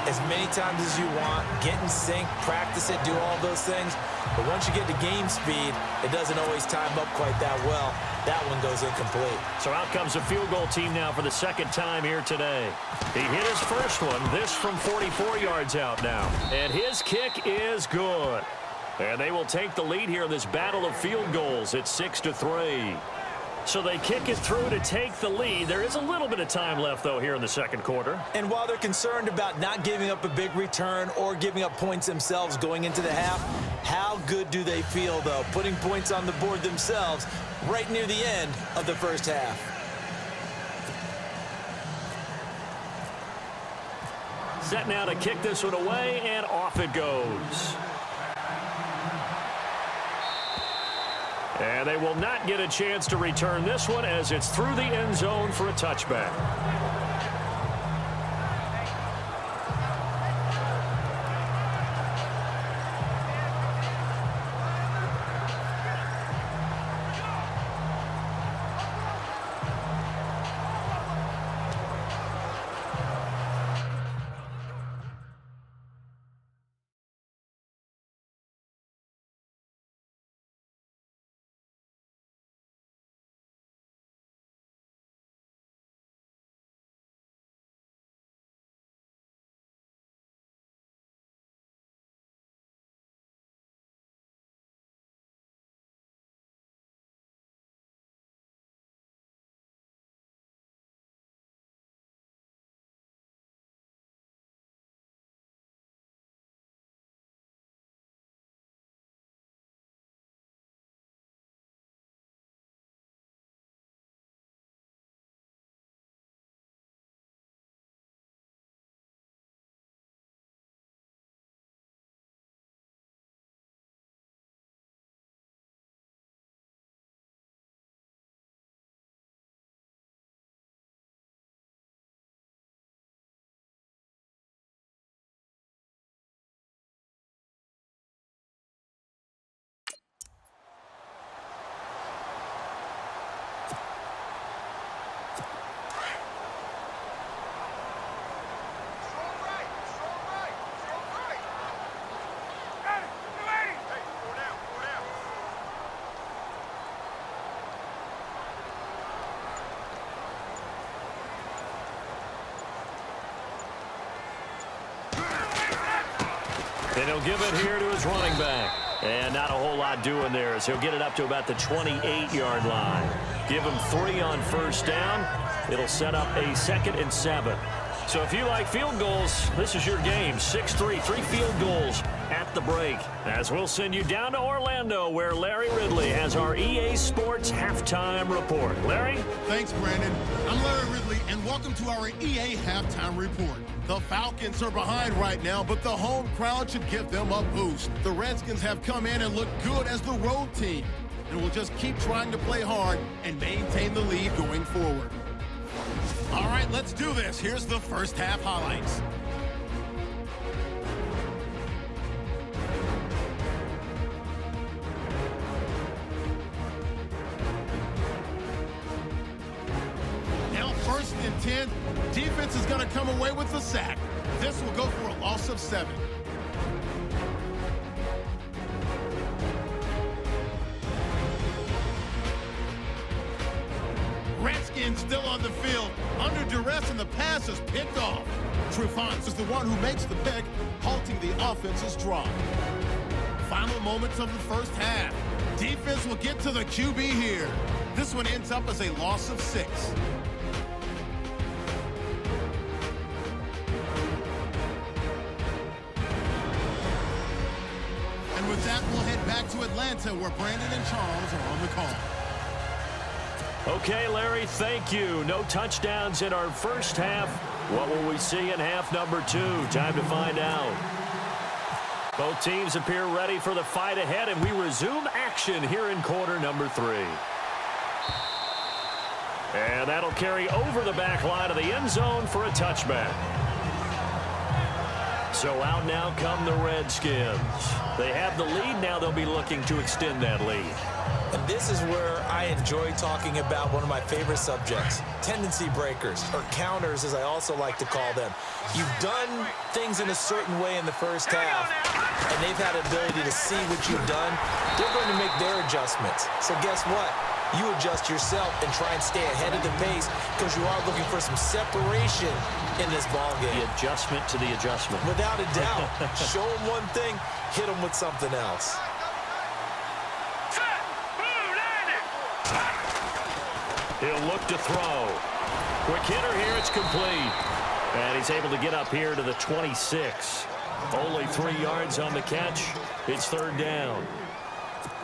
as many times as you want, get in sync, practice it, do all those things. But once you get to game speed, it doesn't always time up quite that well. That one goes incomplete. So out comes a field goal team now for the 2nd time here today. He hit his first one, this from 44 yards out now. And his kick is good. And they will take the lead here in this battle of field goals at 6-3. So they kick it through to take the lead. There is a little bit of time left, though, here in the 2nd quarter. And while they're concerned about not giving up a big return or giving up points themselves going into the half, how good do they feel, though, putting points on the board themselves right near the end of the first half? Set now to kick this one away, and off it goes. And they will not get a chance to return this one as it's through the end zone for a touchback. And he'll give it here to his running back. And not a whole lot doing there as he'll get it up to about the 28-yard line. Give him 3 on first down. It'll set up a 2nd and 7. So if you like field goals, this is your game. 6-3, 3 field goals at the break. As we'll send you down to Orlando, where Larry Ridley has our EA Sports Halftime Report. Larry? Thanks, Brandon. I'm Larry Ridley, and welcome to our EA Halftime Report. The Falcons are behind right now, but the home crowd should give them a boost. The Redskins have come in and looked good as the road team, and will just keep trying to play hard and maintain the lead going forward. All right, let's do this. Here's the first half highlights. Now 1st and 10. Defense is going to come away with the sack. This will go for a loss of 7. Redskins still on the field, under duress, and the pass is picked off. Trufant is the one who makes the pick, halting the offense's drive. Final moments of the first half. Defense will get to the QB here. This one ends up as a loss of 6. And with that, we'll head back to Atlanta, where Brandon and Charles are on the call. Okay, Larry, thank you. No touchdowns in our first half. What will we see in half number 2? Time to find out. Both teams appear ready for the fight ahead, and we resume action here in quarter number 3. And that'll carry over the back line of the end zone for a touchback. So out now come the Redskins. They have the lead. Now they'll be looking to extend that lead. And this is where I enjoy talking about one of my favorite subjects, tendency breakers, or counters as I also like to call them. You've done things in a certain way in the first half, and they've had the ability to see what you've done. They're going to make their adjustments. So guess what? You adjust yourself and try and stay ahead of the pace because you are looking for some separation in this ballgame. The adjustment to the adjustment. Without a doubt. Show them one thing, hit them with something else. He'll look to throw. Quick hitter here, it's complete. And he's able to get up here to the 26. Only 3 yards on the catch. It's 3rd down.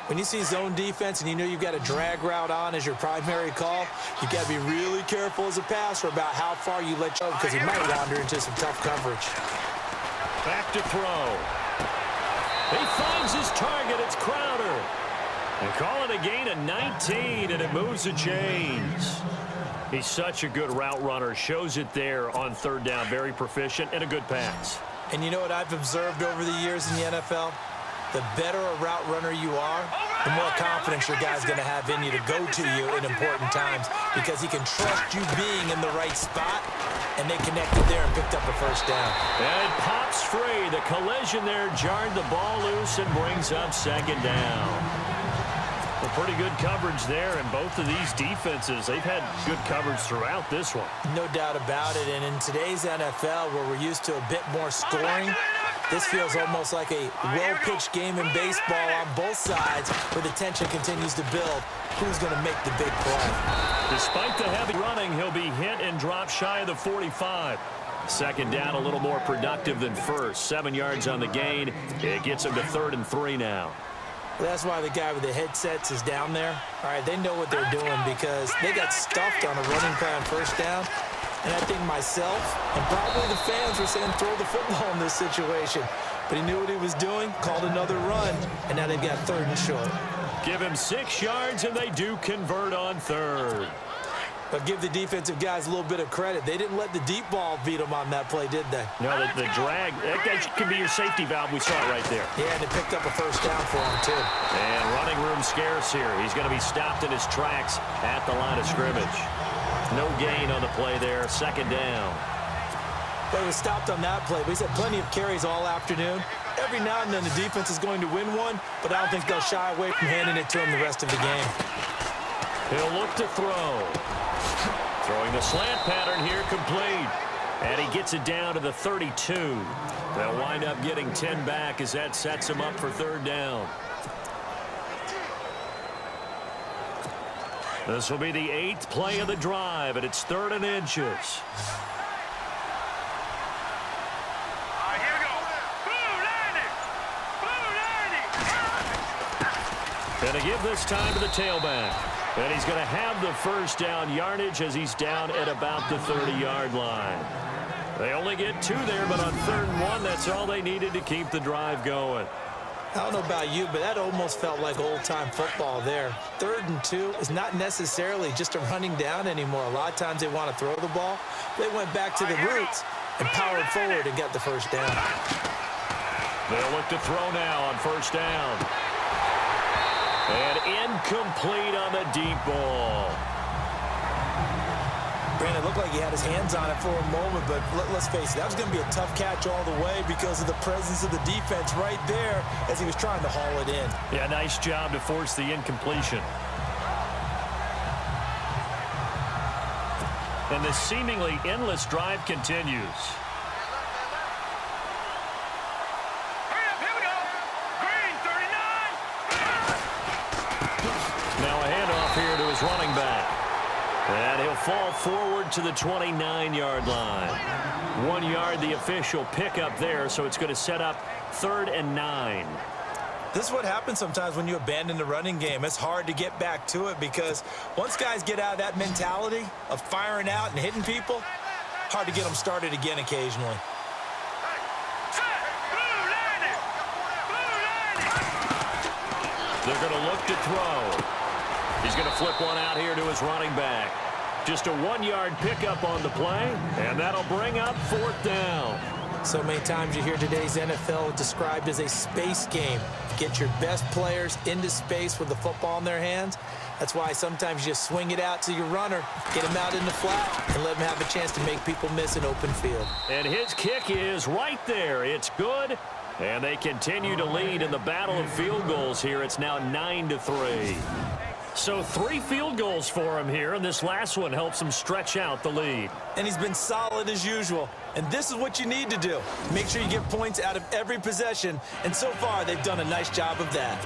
When you see zone defense and you know you've got a drag route on as your primary call, you've got to be really careful as a passer about how far you let you go because he might wander into some tough coverage. Back to throw. He finds his target. It's Crowder. And call it a gain of 19, and it moves the chains. He's such a good route runner. Shows it there on 3rd down. Very proficient and a good pass. And you know what I've observed over the years in the NFL? The better a route runner you are, the more confidence your guy's going to have in you to go to you in important times because he can trust you being in the right spot, and they connected there and picked up a first down. And it pops free. The collision there jarred the ball loose and brings up 2nd down. Well, pretty good coverage there, and both of these defenses, they've had good coverage throughout this one. No doubt about it, and in today's NFL, where we're used to a bit more scoring, this feels almost like a well-pitched game in baseball on both sides where the tension continues to build. Who's going to make the big play? Despite the heavy running, he'll be hit and drop shy of the 45. 2nd down, a little more productive than first. 7 yards on the gain. It gets him to 3rd and 3 now. Well, that's why the guy with the headsets is down there. All right, they know what they're doing because they got stuffed on a running play on 1st down. And I think myself and probably the fans were saying throw the football in this situation. But he knew what he was doing, called another run, and now they've got 3rd and short. Give him 6 yards, and they do convert on 3rd. But give the defensive guys a little bit of credit. They didn't let the deep ball beat them on that play, did they? No, the drag, that can be your safety valve. We saw it right there. Yeah, and they picked up a first down for him, too. And running room scarce here. He's going to be stopped in his tracks at the line of scrimmage. No gain on the play there. 2nd down. But he was stopped on that play. But he's had plenty of carries all afternoon. Every now and then the defense is going to win one, but I don't think they'll shy away from handing it to him the rest of the game. He'll look to throw. Throwing the slant pattern here complete. And he gets it down to the 32. They'll wind up getting 10 back as that sets him up for third down. This will be the 8th play of the drive, and it's 3rd and inches. Going to give this time to the tailback. And he's going to have the first down yardage as he's down at about the 30-yard line. They only get 2 there, but on 3rd and 1, that's all they needed to keep the drive going. I don't know about you, but that almost felt like old-time football there. 3rd and 2 is not necessarily just a running down anymore. A lot of times they want to throw the ball. They went back to the roots and powered forward and got the first down. They'll look to throw now on first down. And incomplete on the deep ball. Brandon, it looked like he had his hands on it for a moment, but let's face it, that was going to be a tough catch all the way because of the presence of the defense right there as he was trying to haul it in. Yeah, nice job to force the incompletion. And the seemingly endless drive continues. Now a handoff here to his running back. And he'll fall forward to the 29-yard line. 1 yard, the official pickup there, so it's going to set up 3rd and 9. This is what happens sometimes when you abandon the running game. It's hard to get back to it because once guys get out of that mentality of firing out and hitting people, hard to get them started again occasionally. They're going to look to throw. He's going to flip one out here to his running back. Just a 1-yard pickup on the play, and that'll bring up 4th down. So many times you hear today's NFL described as a space game. Get your best players into space with the football in their hands. That's why sometimes you just swing it out to your runner, get him out in the flat, and let him have a chance to make people miss an open field. And his kick is right there. It's good, and they continue to lead in the battle of field goals here. It's now 9-3. So 3 field goals for him here, and this last one helps him stretch out the lead. And he's been solid as usual. And this is what you need to do. Make sure you get points out of every possession. And so far, they've done a nice job of that.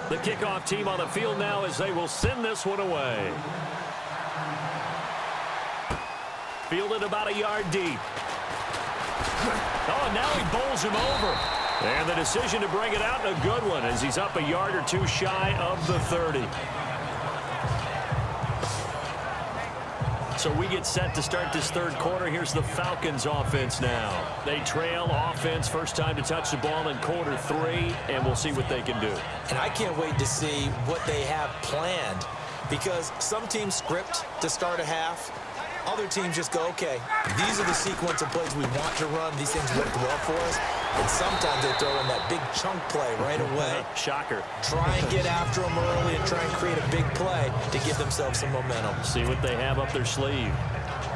The kickoff team on the field now as they will send this one away. Fielded about a yard deep. Oh, now he bowls him over. And the decision to bring it out, a good one, as he's up a yard or 2 shy of the 30. So we get set to start this 3rd quarter. Here's the Falcons offense now. They trail offense, first time to touch the ball in quarter 3, and we'll see what they can do. And I can't wait to see what they have planned because some teams script to start a half. Other teams just go, okay, these are the sequence of plays we want to run. These things work well for us. And sometimes they throw in that big chunk play right away. Shocker. Try and get after them early and try and create a big play to give themselves some momentum. See what they have up their sleeve.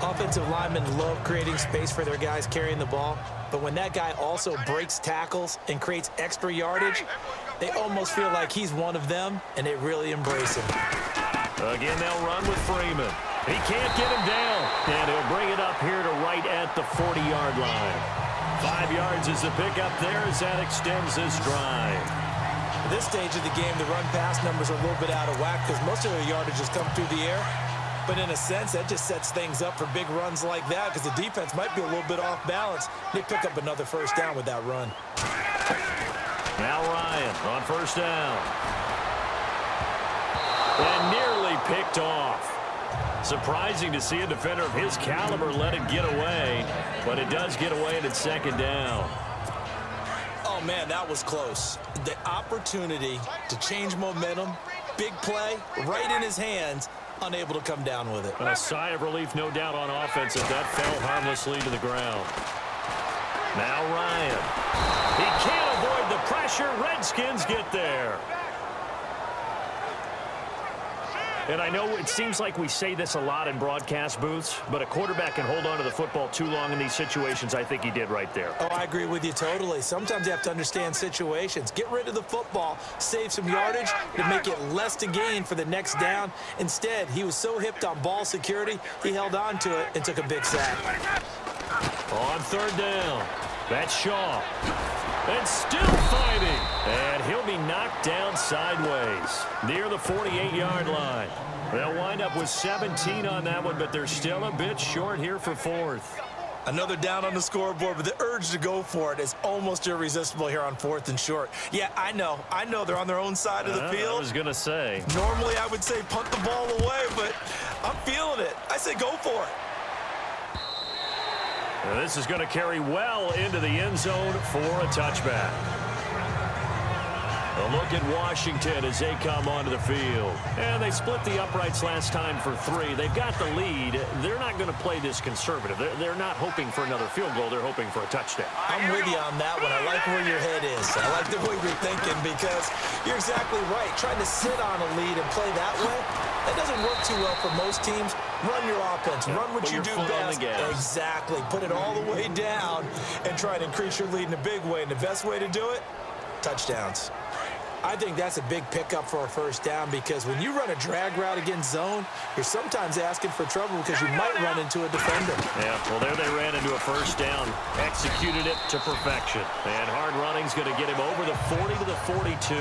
Offensive linemen love creating space for their guys carrying the ball. But when that guy also breaks tackles and creates extra yardage, they almost feel like he's one of them, and they really embrace him. Again, they'll run with Freeman. He can't get him down, and he'll bring it up here to right at the 40-yard line. 5 yards is the pickup there as that extends this drive. At this stage of the game, the run-pass numbers are a little bit out of whack because most of their yardage has come through the air. But in a sense, that just sets things up for big runs like that because the defense might be a little bit off balance. They pick up another first down with that run. Now Ryan on first down. And nearly picked off. Surprising to see a defender of his caliber let it get away, but it does get away and it's 2nd down. Oh, man, that was close. The opportunity to change momentum, big play, right in his hands, unable to come down with it. A sigh of relief, no doubt, on offense as that fell harmlessly to the ground. Now Ryan. He can't avoid the pressure. Redskins get there. And I know it seems like we say this a lot in broadcast booths, but a quarterback can hold on to the football too long in these situations. I think he did right there. Oh, I agree with you totally. Sometimes you have to understand situations. Get rid of the football, save some yardage to make it less to gain for the next down. Instead, he was so hipped on ball security, he held on to it and took a big sack. On third down, that's Shaw. And still fighting. And he'll be knocked down sideways near the 48-yard line. They'll wind up with 17 on that one, but they're still a bit short here for fourth. Another down on the scoreboard, but the urge to go for it is almost irresistible here on fourth and short. Yeah, I know they're on their own side of the field. I was going to say. Normally, I would say punt the ball away, but I'm feeling it. I say go for it. And this is going to carry well into the end zone for a touchback. A look at Washington as they come onto the field. And they split the uprights last time for 3. They've got the lead. They're not going to play this conservative. They're not hoping for another field goal. They're hoping for a touchdown. I'm with you on that one. I like where your head is. I like the way you're thinking because you're exactly right. Trying to sit on a lead and play that way, that doesn't work too well for most teams. Run your offense. Run what you do best. Exactly. Put it all the way down and try to increase your lead in a big way. And the best way to do it, touchdowns. I think that's a big pickup for a first down because when you run a drag route against zone, you're sometimes asking for trouble because you might run into a defender. Yeah, well, there they ran into a first down. Executed it to perfection. And hard running's going to get him over the 40 to the 42.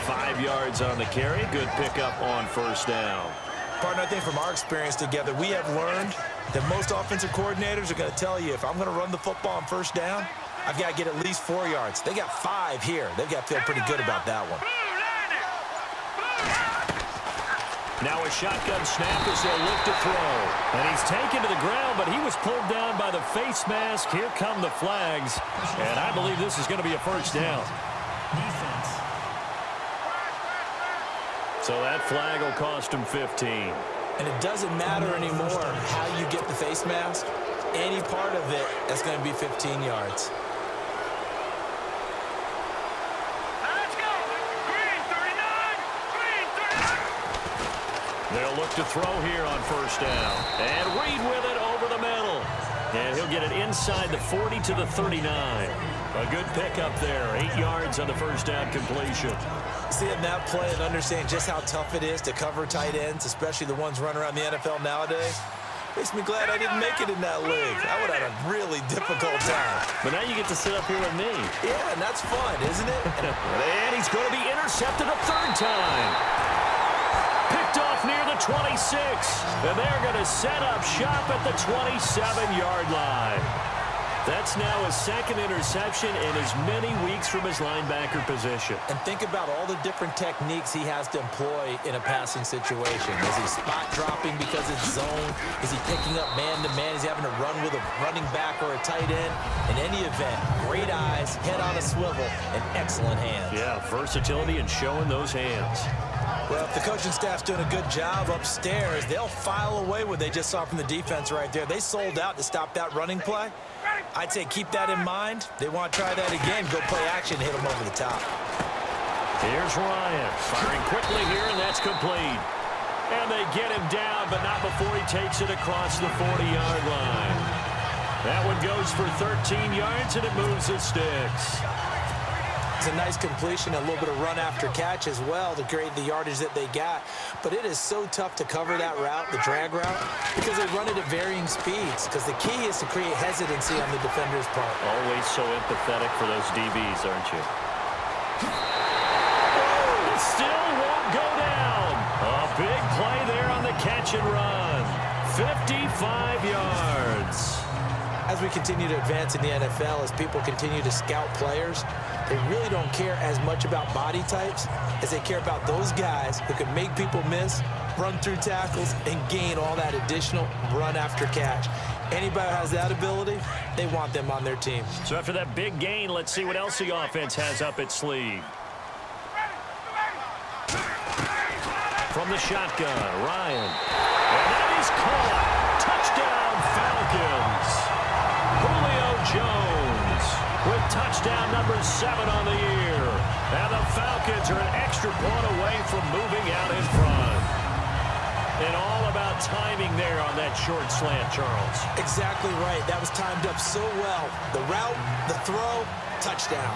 5 yards on the carry. Good pickup on first down. Partner, I think from our experience together, we have learned that most offensive coordinators are going to tell you if I'm going to run the football on first down, I've got to get at least 4 yards. They got 5 here. They've got to feel pretty good about that one. Now a shotgun snap as they'll look to throw. And he's taken to the ground, but he was pulled down by the face mask. Here come the flags. And I believe this is going to be a first down. Defense. So that flag will cost him 15. And it doesn't matter anymore how you get the face mask. Any part of it, that's going to be 15 yards. They'll look to throw here on first down. And Reed with it over the middle. And he'll get it inside the 40 to the 39. A good pickup there. 8 yards on the first down completion. Seeing that play and understand just how tough it is to cover tight ends, especially the ones running around the NFL nowadays, makes me glad I didn't make it in that league. I would have had a really difficult time. But now you get to sit up here with me. Yeah, and that's fun, isn't it? And he's going to be intercepted a third time. Picked off near the 26. And they're going to set up shop at the 27-yard line. That's now his second interception in as many weeks from his linebacker position. And think about all the different techniques he has to employ in a passing situation. Is he spot dropping because it's zone? Is he picking up man-to-man? Is he having to run with a running back or a tight end? In any event, great eyes, head on a swivel, and excellent hands. Yeah, versatility and showing those hands. Well, if the coaching staff's doing a good job upstairs, they'll file away what they just saw from the defense right there. They sold out to stop that running play. I'd say keep that in mind. They want to try that again. Go play action, hit them over the top. Here's Ryan firing quickly here, and that's complete. And they get him down, but not before he takes it across the 40-yard line. That one goes for 13 yards, and it moves the sticks. It's a nice completion, a little bit of run after catch as well to create the yardage that they got. But it is so tough to cover that route, the drag route, because they run it at varying speeds. Because the key is to create hesitancy on the defender's part. Always so empathetic for those DBs, aren't you? Oh, it still won't go down. A big play there on the catch and run. 55 yards. As we continue to advance in the NFL, as people continue to scout players, they really don't care as much about body types as they care about those guys who can make people miss, run through tackles, and gain all that additional run after catch. Anybody who has that ability, they want them on their team. So after that big gain, let's see what else the offense has up its sleeve. From the shotgun, Ryan. And that is caught. Touchdown, Falcons. Julio Jones with touchdown number 7 on the year. And the Falcons are an extra point away from moving out in front. timing there on that short slant, Charles. Exactly right. That was timed up so well. The route, the throw, touchdown.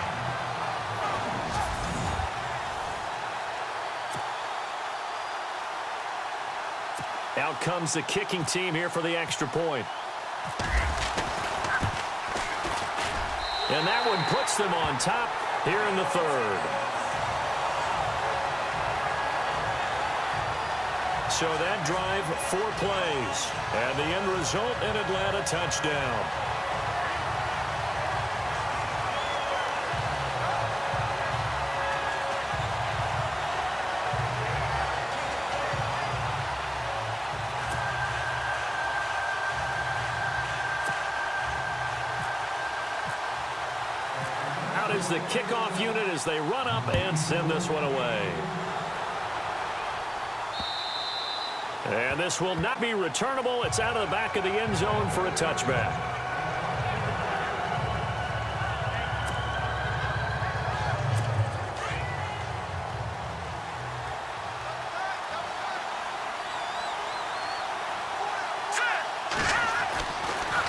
Out comes the kicking team here for the extra point. And that one puts them on top here in the third. So that drive, 4 plays. And the end result, an Atlanta touchdown. Out is the kickoff unit as they run up and send this one away. And this will not be returnable. It's out of the back of the end zone for a touchback.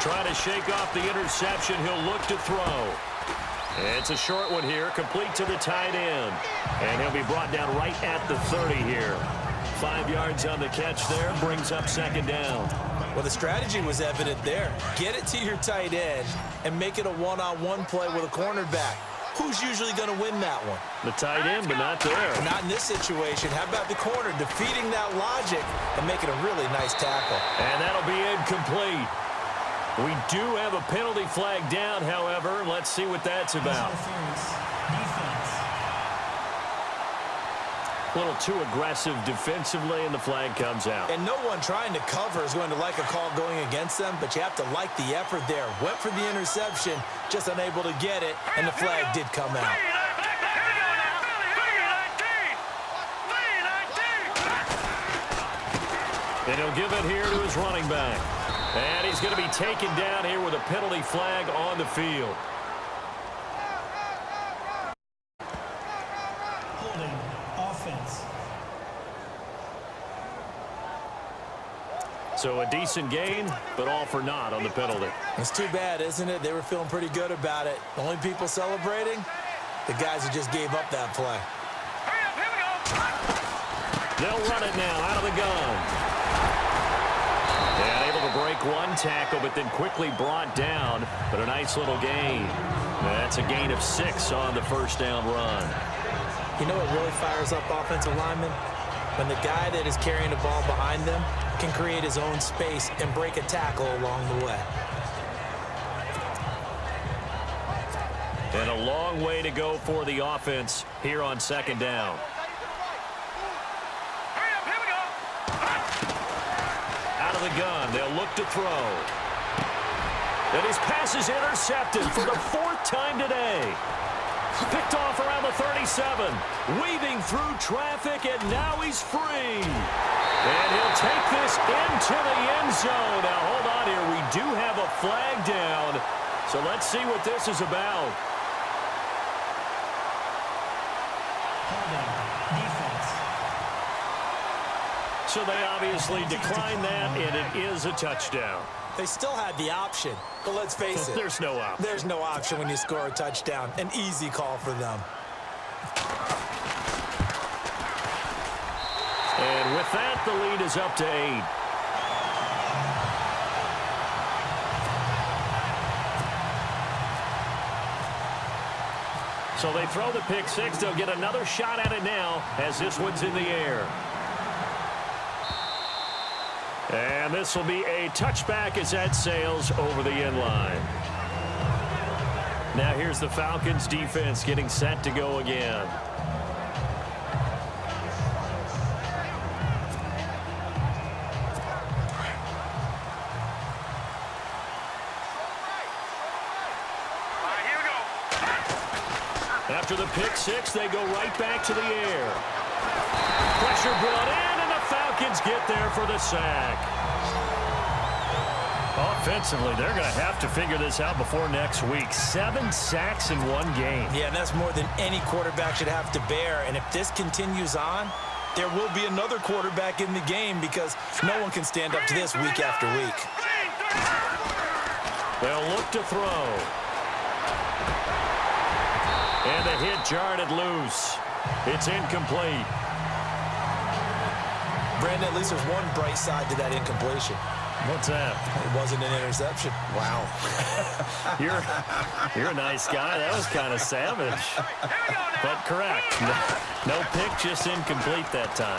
Trying to shake off the interception. He'll look to throw. It's a short one here, complete to the tight end. And he'll be brought down right at the 30 here. 5 yards on the catch there, brings up second down. Well, the strategy was evident there. Get it to your tight end and make it a one-on-one play with a cornerback. Who's usually going to win that one? The tight end, but not there. Not in this situation. How about the corner defeating that logic and making a really nice tackle? And that'll be incomplete. We do have a penalty flag down, however. Let's see what that's about. A little too aggressive defensively, and the flag comes out. And no one trying to cover is going to like a call going against them, but you have to like the effort there. Went for the interception, just unable to get it, and the flag did come out. And he'll give it here to his running back. And he's going to be taken down here with a penalty flag on the field. Holding offense. So a decent gain, but all for naught on the penalty. It's too bad, isn't it? They were feeling pretty good about it. The only people celebrating, the guys who just gave up that play. They'll run it now out of the gun. And able to break one tackle, but then quickly brought down. But a nice little gain. That's a gain of 6 on the first down run. You know what really fires up offensive linemen? When the guy that is carrying the ball behind them can create his own space and break a tackle along the way. And a long way to go for the offense here on second down. Out of the gun, they'll look to throw. And his pass is intercepted for the 4th time today. Picked off around the 37. Weaving through traffic, and now he's free. And he'll take this into the end zone. Now, hold on here. We do have a flag down. So let's see what this is about. So they obviously declined that, and it is a touchdown. They still had the option, but let's face it. There's no option. There's no option when you score a touchdown. An easy call for them. And with that, the lead is up to 8. So they throw the pick 6. They'll get another shot at it now as this one's in the air. And this will be a touchback as that sails over the end line. Now here's the Falcons defense getting set to go again. After the pick 6, they go right back to the air. Pressure brought in, and the Falcons get there for the sack. Offensively, they're going to have to figure this out before next week. 7 sacks in one game. Yeah, and that's more than any quarterback should have to bear. And if this continues on, there will be another quarterback in the game because no one can stand up to this week after week. They'll look to throw. And the hit jarred it loose. It's incomplete. Brandon, at least there's one bright side to that incompletion. What's that? It wasn't an interception. Wow. You're a nice guy. That was kind of savage. But correct. No pick, just incomplete that time.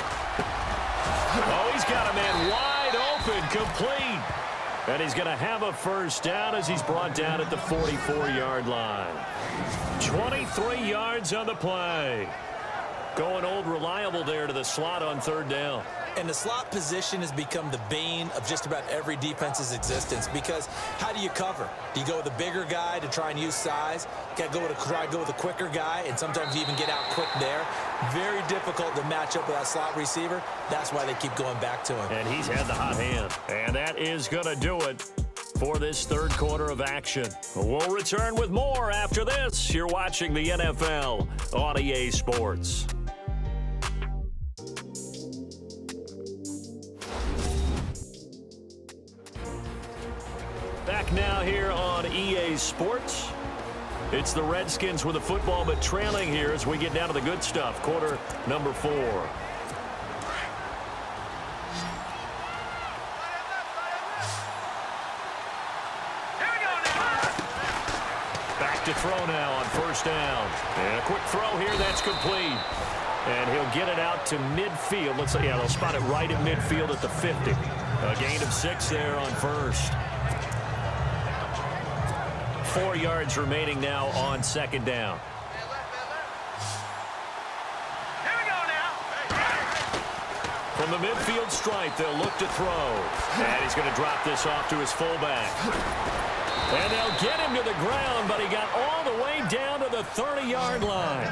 Oh, he's got a man wide open, complete. And he's going to have a first down as he's brought down at the 44-yard line. 23 yards on the play. Going old reliable there to the slot on third down. And the slot position has become the bane of just about every defense's existence because how do you cover? Do you go with a bigger guy to try and use size? You got to try to go with a quicker guy, and sometimes you even get out quick there. Very difficult to match up with that slot receiver. That's why they keep going back to him. And he's had the hot hand. And that is going to do it for this third quarter of action. We'll return with more after this. You're watching the NFL on EA Sports. Back now here on EA Sports. It's the Redskins with the football, but trailing here as we get down to the good stuff. Quarter number 4. Back to throw now on first down. And a quick throw here, that's complete. And he'll get it out to midfield. Let's say, yeah, they'll spot it right at midfield at the 50. A gain of 6 there on first. 4 yards remaining now on second down. From the midfield stripe, they'll look to throw. And he's going to drop this off to his fullback. And they'll get him to the ground, but he got all the way down to the 30-yard line.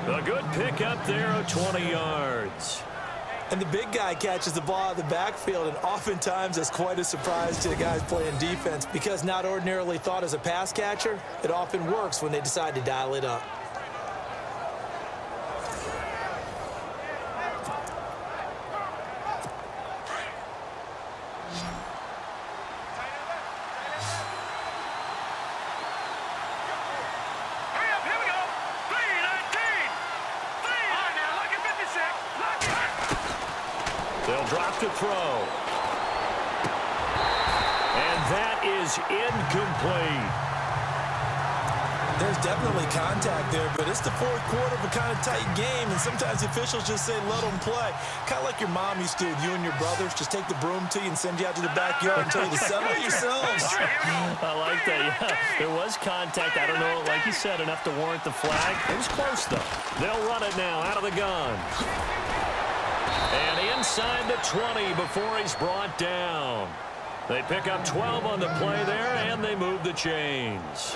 A good pickup there of 20 yards. And the big guy catches the ball out of the backfield, and oftentimes it's quite a surprise to the guys playing defense because not ordinarily thought as a pass catcher, it often works when they decide to dial it up. They'll drop to throw. And that is incomplete. There's definitely contact there, but it's the fourth quarter of a kind of tight game, and sometimes the officials just say, let them play. Kind of like your mom used to with you and your brothers. Just take the broom to you and send you out to the backyard and tell you to settle yourselves. I like that, yeah. There was contact. I don't know, like you said, enough to warrant the flag. It was close, though. They'll run it now out of the gun. And inside the 20 before he's brought down. They pick up 12 on the play there, and they move the chains.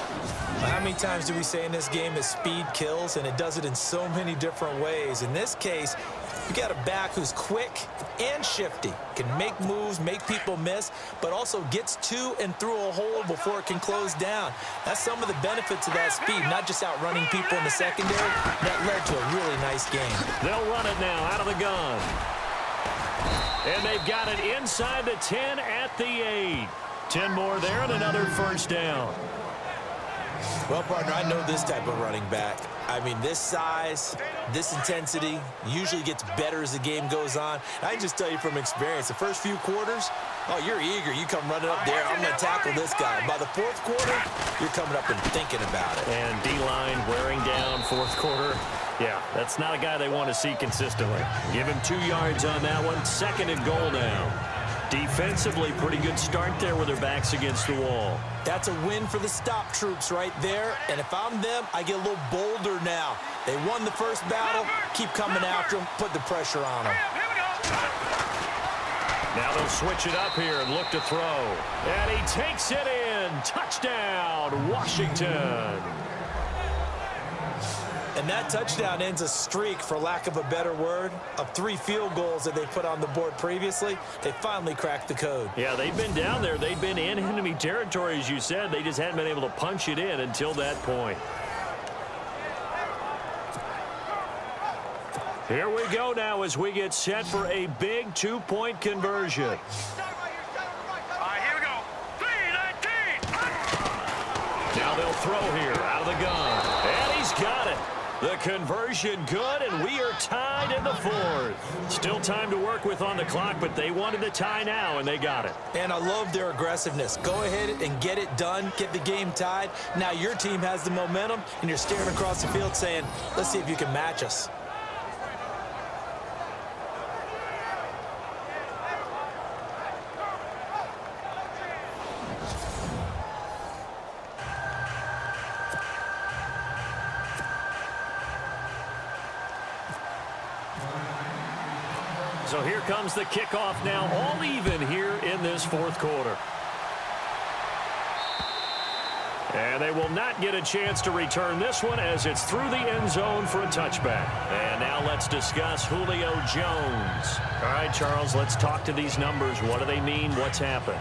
How many times do we say in this game that speed kills, and it does it in so many different ways? In this case, you got a back who's quick and shifty, can make moves, make people miss, but also gets to and through a hole before it can close down. That's some of the benefits of that speed, not just outrunning people in the secondary. That led to a really nice game. They'll run it now out of the gun. And they've got it inside the 10 at the 8. 10 more there and another first down. Well, partner, I know this type of running back. I mean, this size, this intensity usually gets better as the game goes on. I can just tell you from experience, the first few quarters, oh, you're eager. You come running up there, I'm going to tackle this guy. By the fourth quarter, you're coming up and thinking about it. And D-line wearing down fourth quarter. Yeah, that's not a guy they want to see consistently. Give him 2 yards on that one. Second and goal now. Defensively, pretty good start there with their backs against the wall. That's a win for the stop troops right there. And if I'm them, I get a little bolder now. They won the first battle. Keep coming after them. Put the pressure on them. Now they'll switch it up here and look to throw. And he takes it in. Touchdown, Washington. And that touchdown ends a streak, for lack of a better word, of 3 field goals that they put on the board previously. They finally cracked the code. Yeah, they've been down there. They've been in enemy territory, as you said. They just hadn't been able to punch it in until that point. Here we go now as we get set for a big two-point conversion. All right, here we go. 3-19. Now they'll throw here out of the gun. And he's got it. The conversion good, and we are tied in the fourth. Still time to work with on the clock, but they wanted the tie now, and they got it. And I love their aggressiveness. Go ahead and get it done, get the game tied. Now your team has the momentum, and you're staring across the field saying, let's see if you can match us. So here comes the kickoff now, all even here in this fourth quarter. And they will not get a chance to return this one as it's through the end zone for a touchback. And now let's discuss Julio Jones. All right, Charles, let's talk to these numbers. What do they mean? What's happened?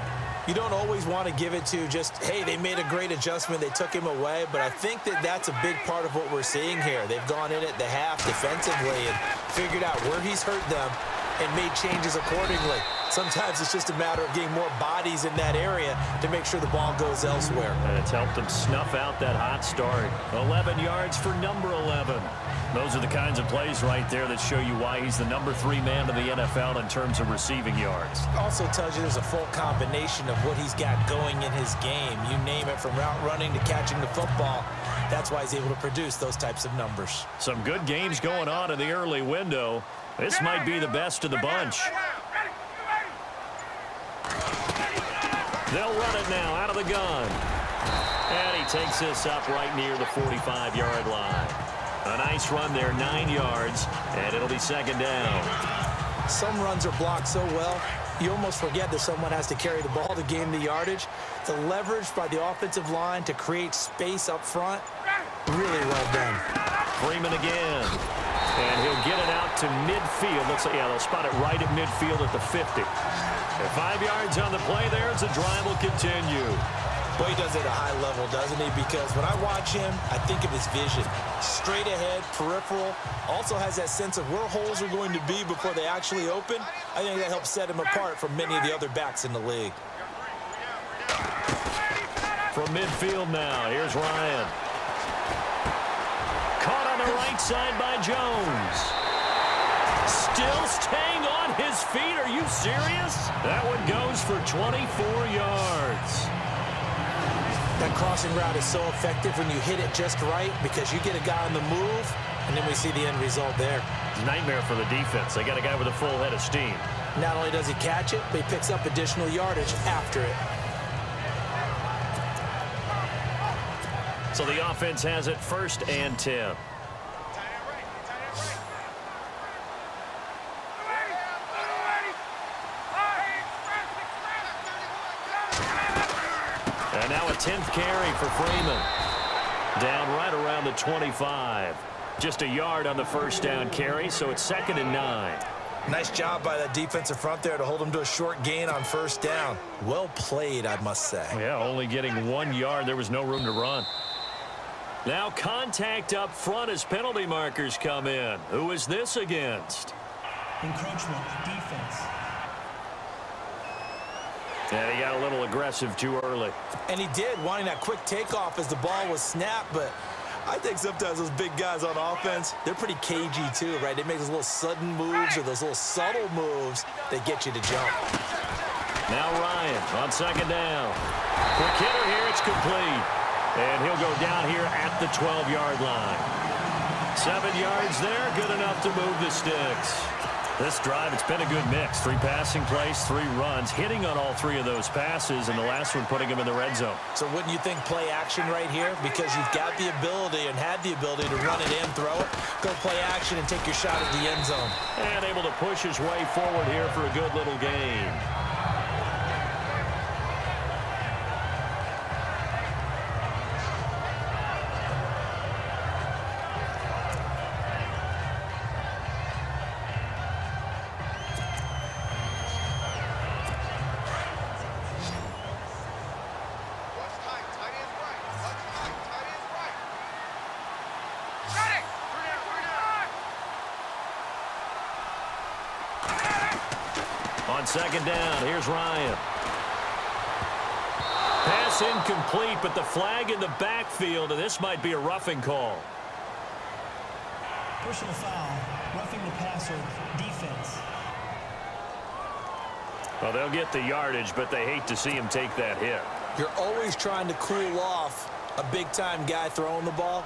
You don't always want to give it to just, hey, they made a great adjustment, they took him away, but I think that that's a big part of what we're seeing here. They've gone in at the half defensively and figured out where he's hurt them and made changes accordingly. Sometimes it's just a matter of getting more bodies in that area to make sure the ball goes elsewhere. And it's helped them snuff out that hot start. 11 yards for number 11. Those are the kinds of plays right there that show you why he's the number 3 man in the NFL in terms of receiving yards. Also tells you there's a full combination of what he's got going in his game. You name it, from route running to catching the football. That's why he's able to produce those types of numbers. Some good games going on in the early window. This might be the best of the bunch. They'll run it now out of the gun. And he takes this up right near the 45-yard line. A nice run there, 9 yards, and it'll be second down. Some runs are blocked so well, you almost forget that someone has to carry the ball to gain the yardage. The leverage by the offensive line to create space up front, really well done. Freeman again. And he'll get it out to midfield. Looks like, yeah, they'll spot it right at midfield at the 50. And 5 yards on the play there as the drive will continue. Well, he does it at a high level, doesn't he? Because when I watch him, I think of his vision. Straight ahead, peripheral. Also has that sense of where holes are going to be before they actually open. I think that helps set him apart from many of the other backs in the league. From midfield now, here's Ryan. Caught on the right side by Jones. Still staying on his feet. Are you serious? That one goes for 24 yards. That crossing route is so effective when you hit it just right because you get a guy on the move, and then we see the end result there. It's a nightmare for the defense. They got a guy with a full head of steam. Not only does he catch it, but he picks up additional yardage after it. So the offense has it 1st and 10. And now a 10th carry for Freeman. Down right around the 25. Just a yard on the first down carry, so it's 2nd and 9. Nice job by that defensive front there to hold him to a short gain on first down. Well played, I must say. Yeah, only getting 1 yard. There was no room to run. Now contact up front as penalty markers come in. Who is this against? Encroachment, defense. Yeah, he got a little aggressive too early. And he did, wanting that quick takeoff as the ball was snapped, but I think sometimes those big guys on offense, they're pretty cagey too, right? They make those little sudden moves or those little subtle moves that get you to jump. Now Ryan on 2nd down. Quick hitter here, it's complete. And he'll go down here at the 12-yard line. 7 yards there, good enough to move the sticks. This drive, it's been a good mix. 3 passing plays, 3 runs, hitting on all 3 of those passes, and the last one putting him in the red zone. So wouldn't you think play action right here? Because you've got the ability and had the ability to run it in, throw it, go play action, and take your shot at the end zone. And able to push his way forward here for a good little gain. On second down, here's Ryan. Pass incomplete, but the flag in the backfield, and this might be a roughing call. Personal foul, roughing the passer, defense. Well, they'll get the yardage, but they hate to see him take that hit. You're always trying to cool off a big-time guy throwing the ball,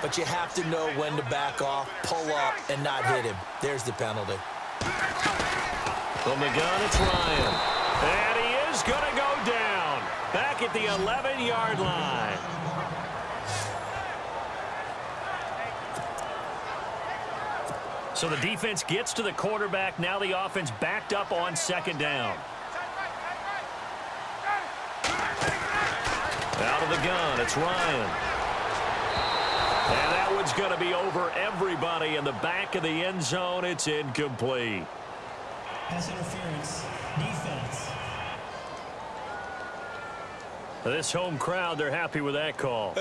but you have to know when to back off, pull up, and not hit him. There's the penalty. From the gun, it's Ryan. And he is going to go down. Back at the 11-yard line. So the defense gets to the quarterback. Now the offense backed up on second down. Out of the gun, it's Ryan. And that one's going to be over everybody in the back of the end zone. It's incomplete. Pass interference, defense. This home crowd, they're happy with that call.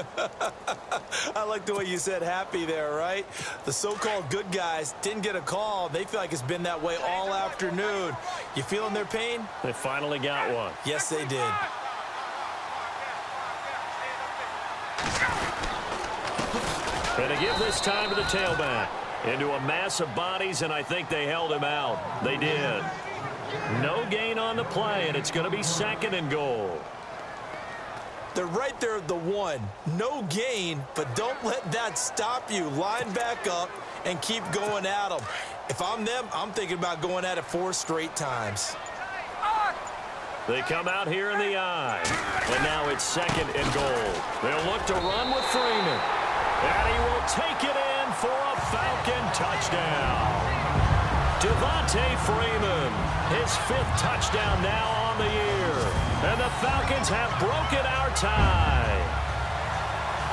I like the way you said happy there, right? The so-called good guys didn't get a call. They feel like it's been that way all afternoon. You feeling their pain? They finally got one. Yes, they did. And to give this time to the tailback. Into a mass of bodies, and I think they held him out. They did. No gain on the play, and it's going to be second and goal. They're right there at the one. No gain, but don't let that stop you. Line back up and keep going at them. If I'm them, I'm thinking about going at it 4 straight times. They come out here in the eye. And now it's second and goal. They'll look to run with Freeman. And he will take it in for a Falcon touchdown. Devontae Freeman, his 5th touchdown now on the year. And the Falcons have broken our tie.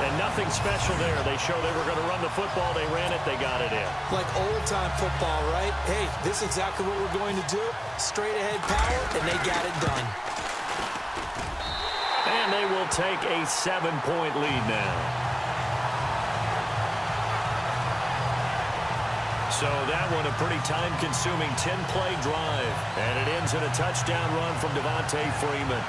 And nothing special there. They showed they were going to run the football. They ran it. They got it in. Like old-time football, right? Hey, this is exactly what we're going to do. Straight-ahead power, and they got it done. And they will take a 7-point lead now. So that one a pretty time-consuming 10-play drive. And it ends in a touchdown run from Devontae Freeman.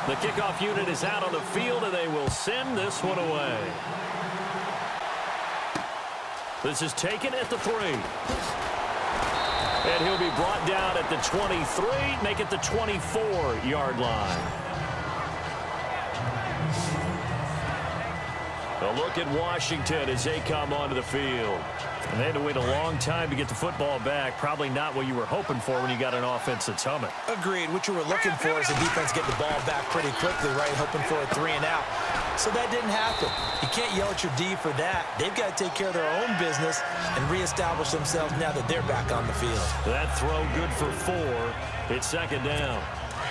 The kickoff unit is out on the field, and they will send this one away. This is taken at the 3. And he'll be brought down at the 23, make it the 24-yard line. A look at Washington as they come onto the field. And they had to wait a long time to get the football back. Probably not what you were hoping for when you got an offense that's humming. Agreed. What you were looking for is the defense getting the ball back pretty quickly, right? Hoping for a 3 and out. So that didn't happen. You can't yell at your D for that. They've got to take care of their own business and reestablish themselves now that they're back on the field. That throw good for 4. It's second down.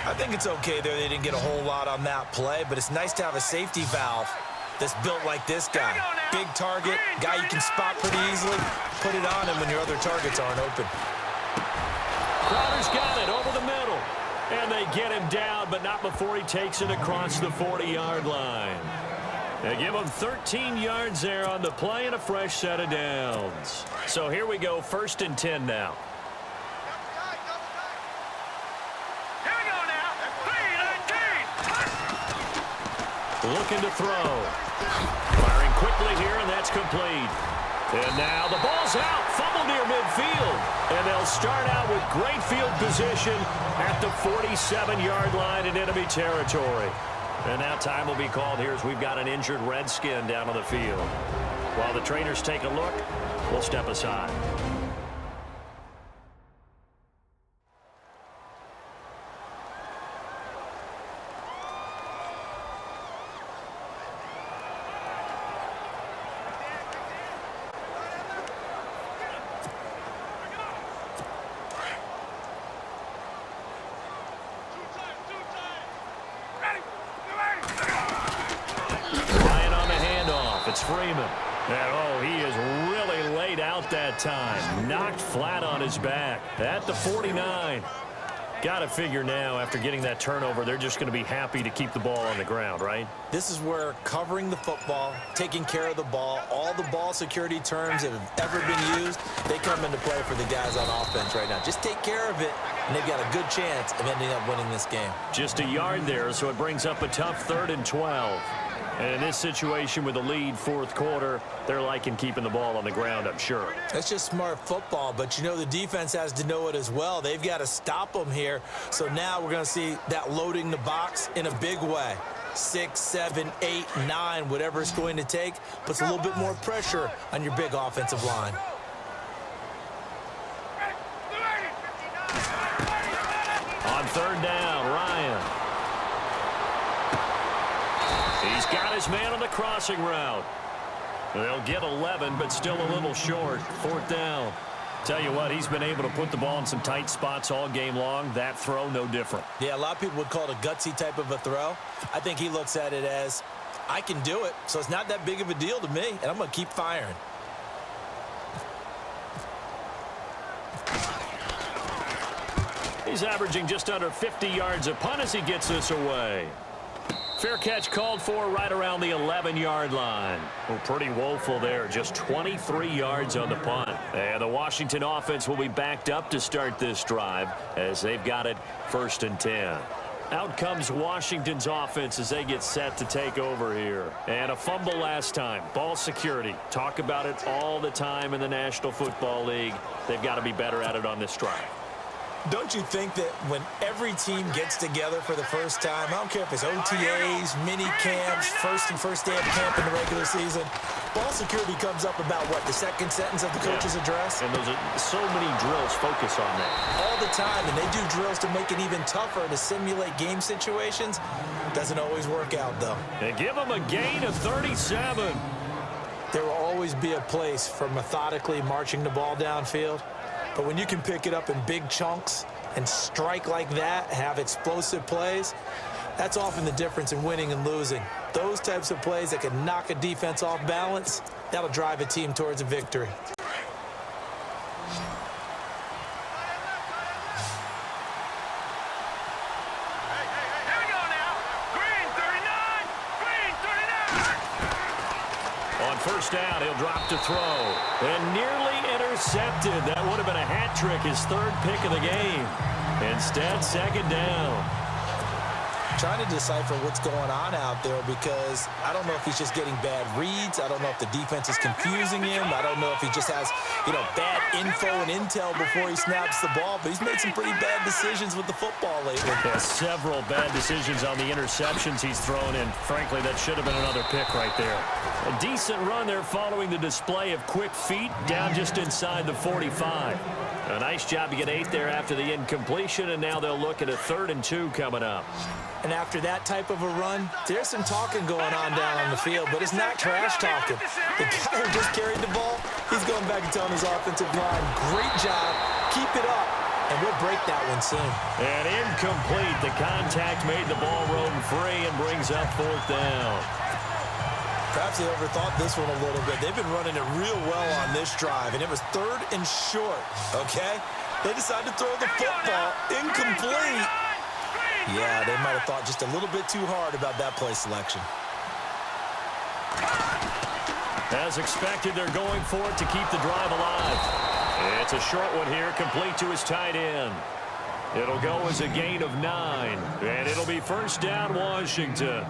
I think it's okay there. They didn't get a whole lot on that play, but it's nice to have a safety valve that's built like this guy. Big target, guy you can spot pretty easily. Put it on him when your other targets aren't open. Crowder's got it over the middle. And they get him down, but not before he takes it across the 40-yard line. They give him 13 yards there on the play and a fresh set of downs. So here we go, 1st and 10 now. Here we go now. 3-19. Looking to throw. Firing quickly here, and that's complete. And now the ball's out. Fumble near midfield. And they'll start out with great field position at the 47-yard line in enemy territory. And now time will be called here as we've got an injured Redskin down on the field. While the trainers take a look, we'll step aside. It's Freeman. And, oh, he is really laid out that time. Knocked flat on his back at the 49. Got to figure now, after getting that turnover, they're just going to be happy to keep the ball on the ground, right? This is where covering the football, taking care of the ball, all the ball security terms that have ever been used, they come into play for the guys on offense right now. Just take care of it, and they've got a good chance of ending up winning this game. Just a yard there, so it brings up a tough 3rd and 12. And in this situation with the lead, fourth quarter, they're liking keeping the ball on the ground, I'm sure. That's just smart football, but you know the defense has to know it as well. They've got to stop them here. So now we're going to see that loading the box in a big way. 6, 7, 8, 9, whatever it's going to take, puts a little bit more pressure on your big offensive line. On 3rd down, Ryan. He's got his man on the crossing route. They'll get 11, but still a little short. 4th down. Tell you what, he's been able to put the ball in some tight spots all game long. That throw, no different. Yeah, a lot of people would call it a gutsy type of a throw. I think he looks at it as, I can do it, so it's not that big of a deal to me, and I'm going to keep firing. He's averaging just under 50 yards a punt as he gets this away. Fair catch called for right around the 11-yard line. Well, pretty woeful there. Just 23 yards on the punt. And the Washington offense will be backed up to start this drive as they've got it 1st and 10. Out comes Washington's offense as they get set to take over here. And a fumble last time. Ball security. Talk about it all the time in the National Football League. They've got to be better at it on this drive. Don't you think that when every team gets together for the first time, I don't care if it's OTAs, mini camps, first day of camp in the regular season, ball security comes up about what, the second sentence of the coach's address? And those are so many drills focus on that. All the time, and they do drills to make it even tougher to simulate game situations. Doesn't always work out, though. And give them a gain of 37. There will always be a place for methodically marching the ball downfield. But when you can pick it up in big chunks and strike like that, have explosive plays, that's often the difference in winning and losing. Those types of plays that can knock a defense off balance, that'll drive a team towards a victory. First down, he'll drop to throw. And nearly intercepted. That would have been a hat trick, his 3rd pick of the game. Instead, 2nd down. Trying to decipher what's going on out there because I don't know if he's just getting bad reads. I don't know if the defense is confusing him. I don't know if he just has, bad info and intel before he snaps the ball. But he's made some pretty bad decisions with the football lately. Yeah, several bad decisions on the interceptions he's thrown in. Frankly, that should have been another pick right there. A decent run there following the display of quick feet down just inside the 45. A nice job to get 8 there after the incompletion, and now they'll look at a 3rd and 2 coming up. And after that type of a run, there's some talking going on down on the field, but it's not trash talking. The guy who just carried the ball, he's going back and telling his offensive line, great job, keep it up, and we'll break that one soon. And incomplete. The contact made the ball roam free and brings up 4th down. Perhaps they overthought this one a little bit. They've been running it real well on this drive, and it was 3rd and short, okay? They decided to throw the football incomplete. Yeah, they might have thought just a little bit too hard about that play selection. As expected, they're going for it to keep the drive alive. It's a short one here, complete to his tight end. It'll go as a gain of 9, and it'll be 1st down, Washington.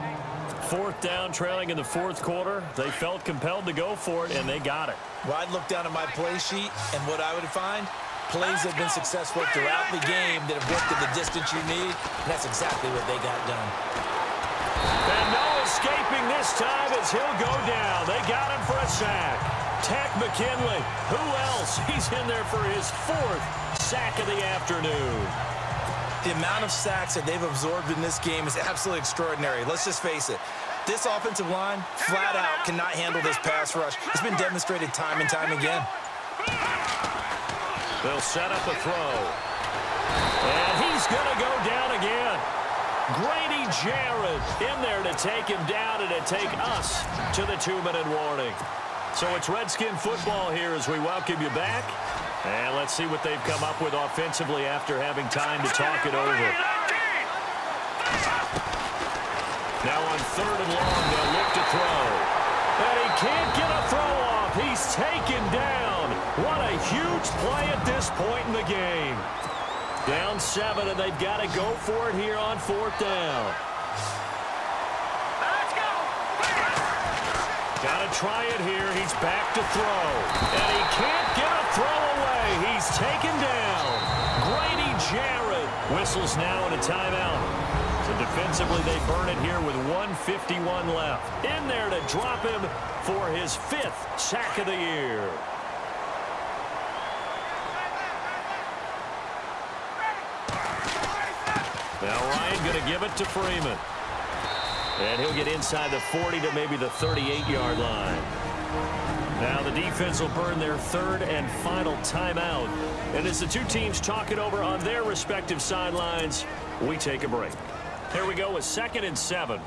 4th down, trailing in the 4th quarter. They felt compelled to go for it, and they got it. Well, I'd look down at my play sheet, and what I would find, plays have been successful throughout the game that have worked at the distance you need, and that's exactly what they got done. And no escaping this time as he'll go down. They got him for a sack. Tech McKinley. Who else? He's in there for his 4th sack of the afternoon. The amount of sacks that they've absorbed in this game is absolutely extraordinary. Let's just face it. This offensive line, flat out, cannot handle this pass rush. It's been demonstrated time and time again. They'll set up a throw. And he's going to go down again. Grady Jarrett in there to take him down and to take us to the 2-minute warning. So it's Redskin football here as we welcome you back. And let's see what they've come up with offensively after having time to talk it over. Now on 3rd and long, they'll look to throw. And he can't get a throw off. He's taken down. What a huge play at this point in the game. Down 7, and they've got to go for it here on 4th down. Let's go. Got to try it here. He's back to throw. And he can't get a throw away. He's taken down. Grady Jarrett whistles now in a timeout. So defensively, they burn it here with 1:51 left. In there to drop him for his 5th sack of the year. Now Ryan going to give it to Freeman. And he'll get inside the 40 to maybe the 38-yard line. Now the defense will burn their 3rd and final timeout. And as the two teams talk it over on their respective sidelines, we take a break. Here we go with 2nd and 7.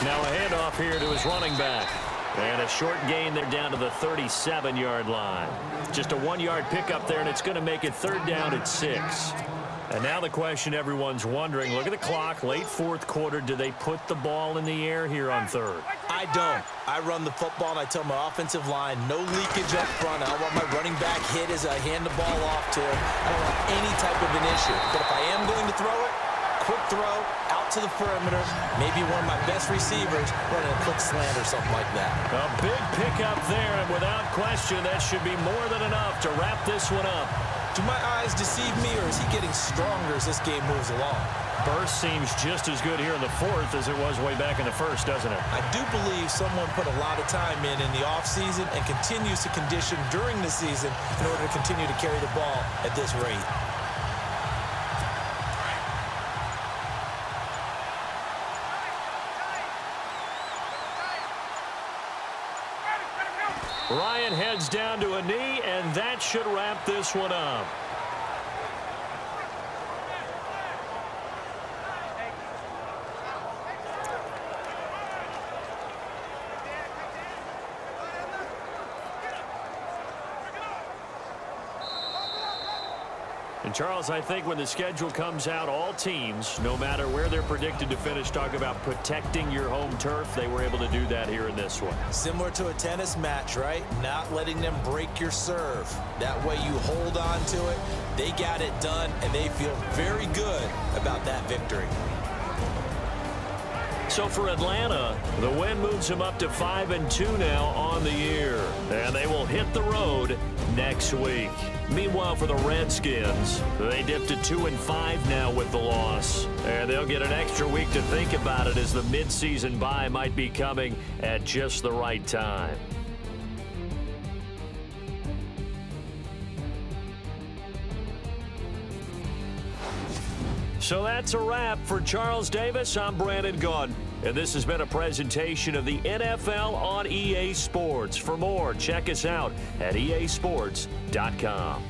Now a handoff here to his running back. And a short gain there down to the 37-yard line. Just a 1-yard pickup there, and it's going to make it 3rd down at 6. And now the question everyone's wondering, look at the clock, late 4th quarter, do they put the ball in the air here on 3rd? I don't. I run the football, and I tell my offensive line, no leakage up front. I don't want my running back hit as I hand the ball off to him. I don't want any type of an issue. But if I am going to throw it, quick throw, out to the perimeter, maybe one of my best receivers running a quick slant or something like that. A big pickup there, and without question, that should be more than enough to wrap this one up. Do my eyes deceive me, or is he getting stronger as this game moves along? Burst seems just as good here in the 4th as it was way back in the 1st, doesn't it? I do believe someone put a lot of time in the offseason and continues to condition during the season in order to continue to carry the ball at this rate. Ryan heads down to a knee, and that should wrap this one up. And Charles, I think when the schedule comes out, all teams, no matter where they're predicted to finish, talk about protecting your home turf. They were able to do that here in this one. Similar to a tennis match, right? Not letting them break your serve. That way you hold on to it. They got it done, and they feel very good about that victory. So for Atlanta, the win moves them up to 5-2 now on the year. And they will hit the road next week. Meanwhile, for the Redskins, they dipped to 2-5 now with the loss. And they'll get an extra week to think about it as the midseason bye might be coming at just the right time. So that's a wrap for Charles Davis. I'm Brandon Gaudin, and this has been a presentation of the NFL on EA Sports. For more, check us out at easports.com.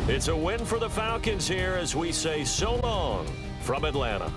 It's a win for the Falcons here as we say so long from Atlanta.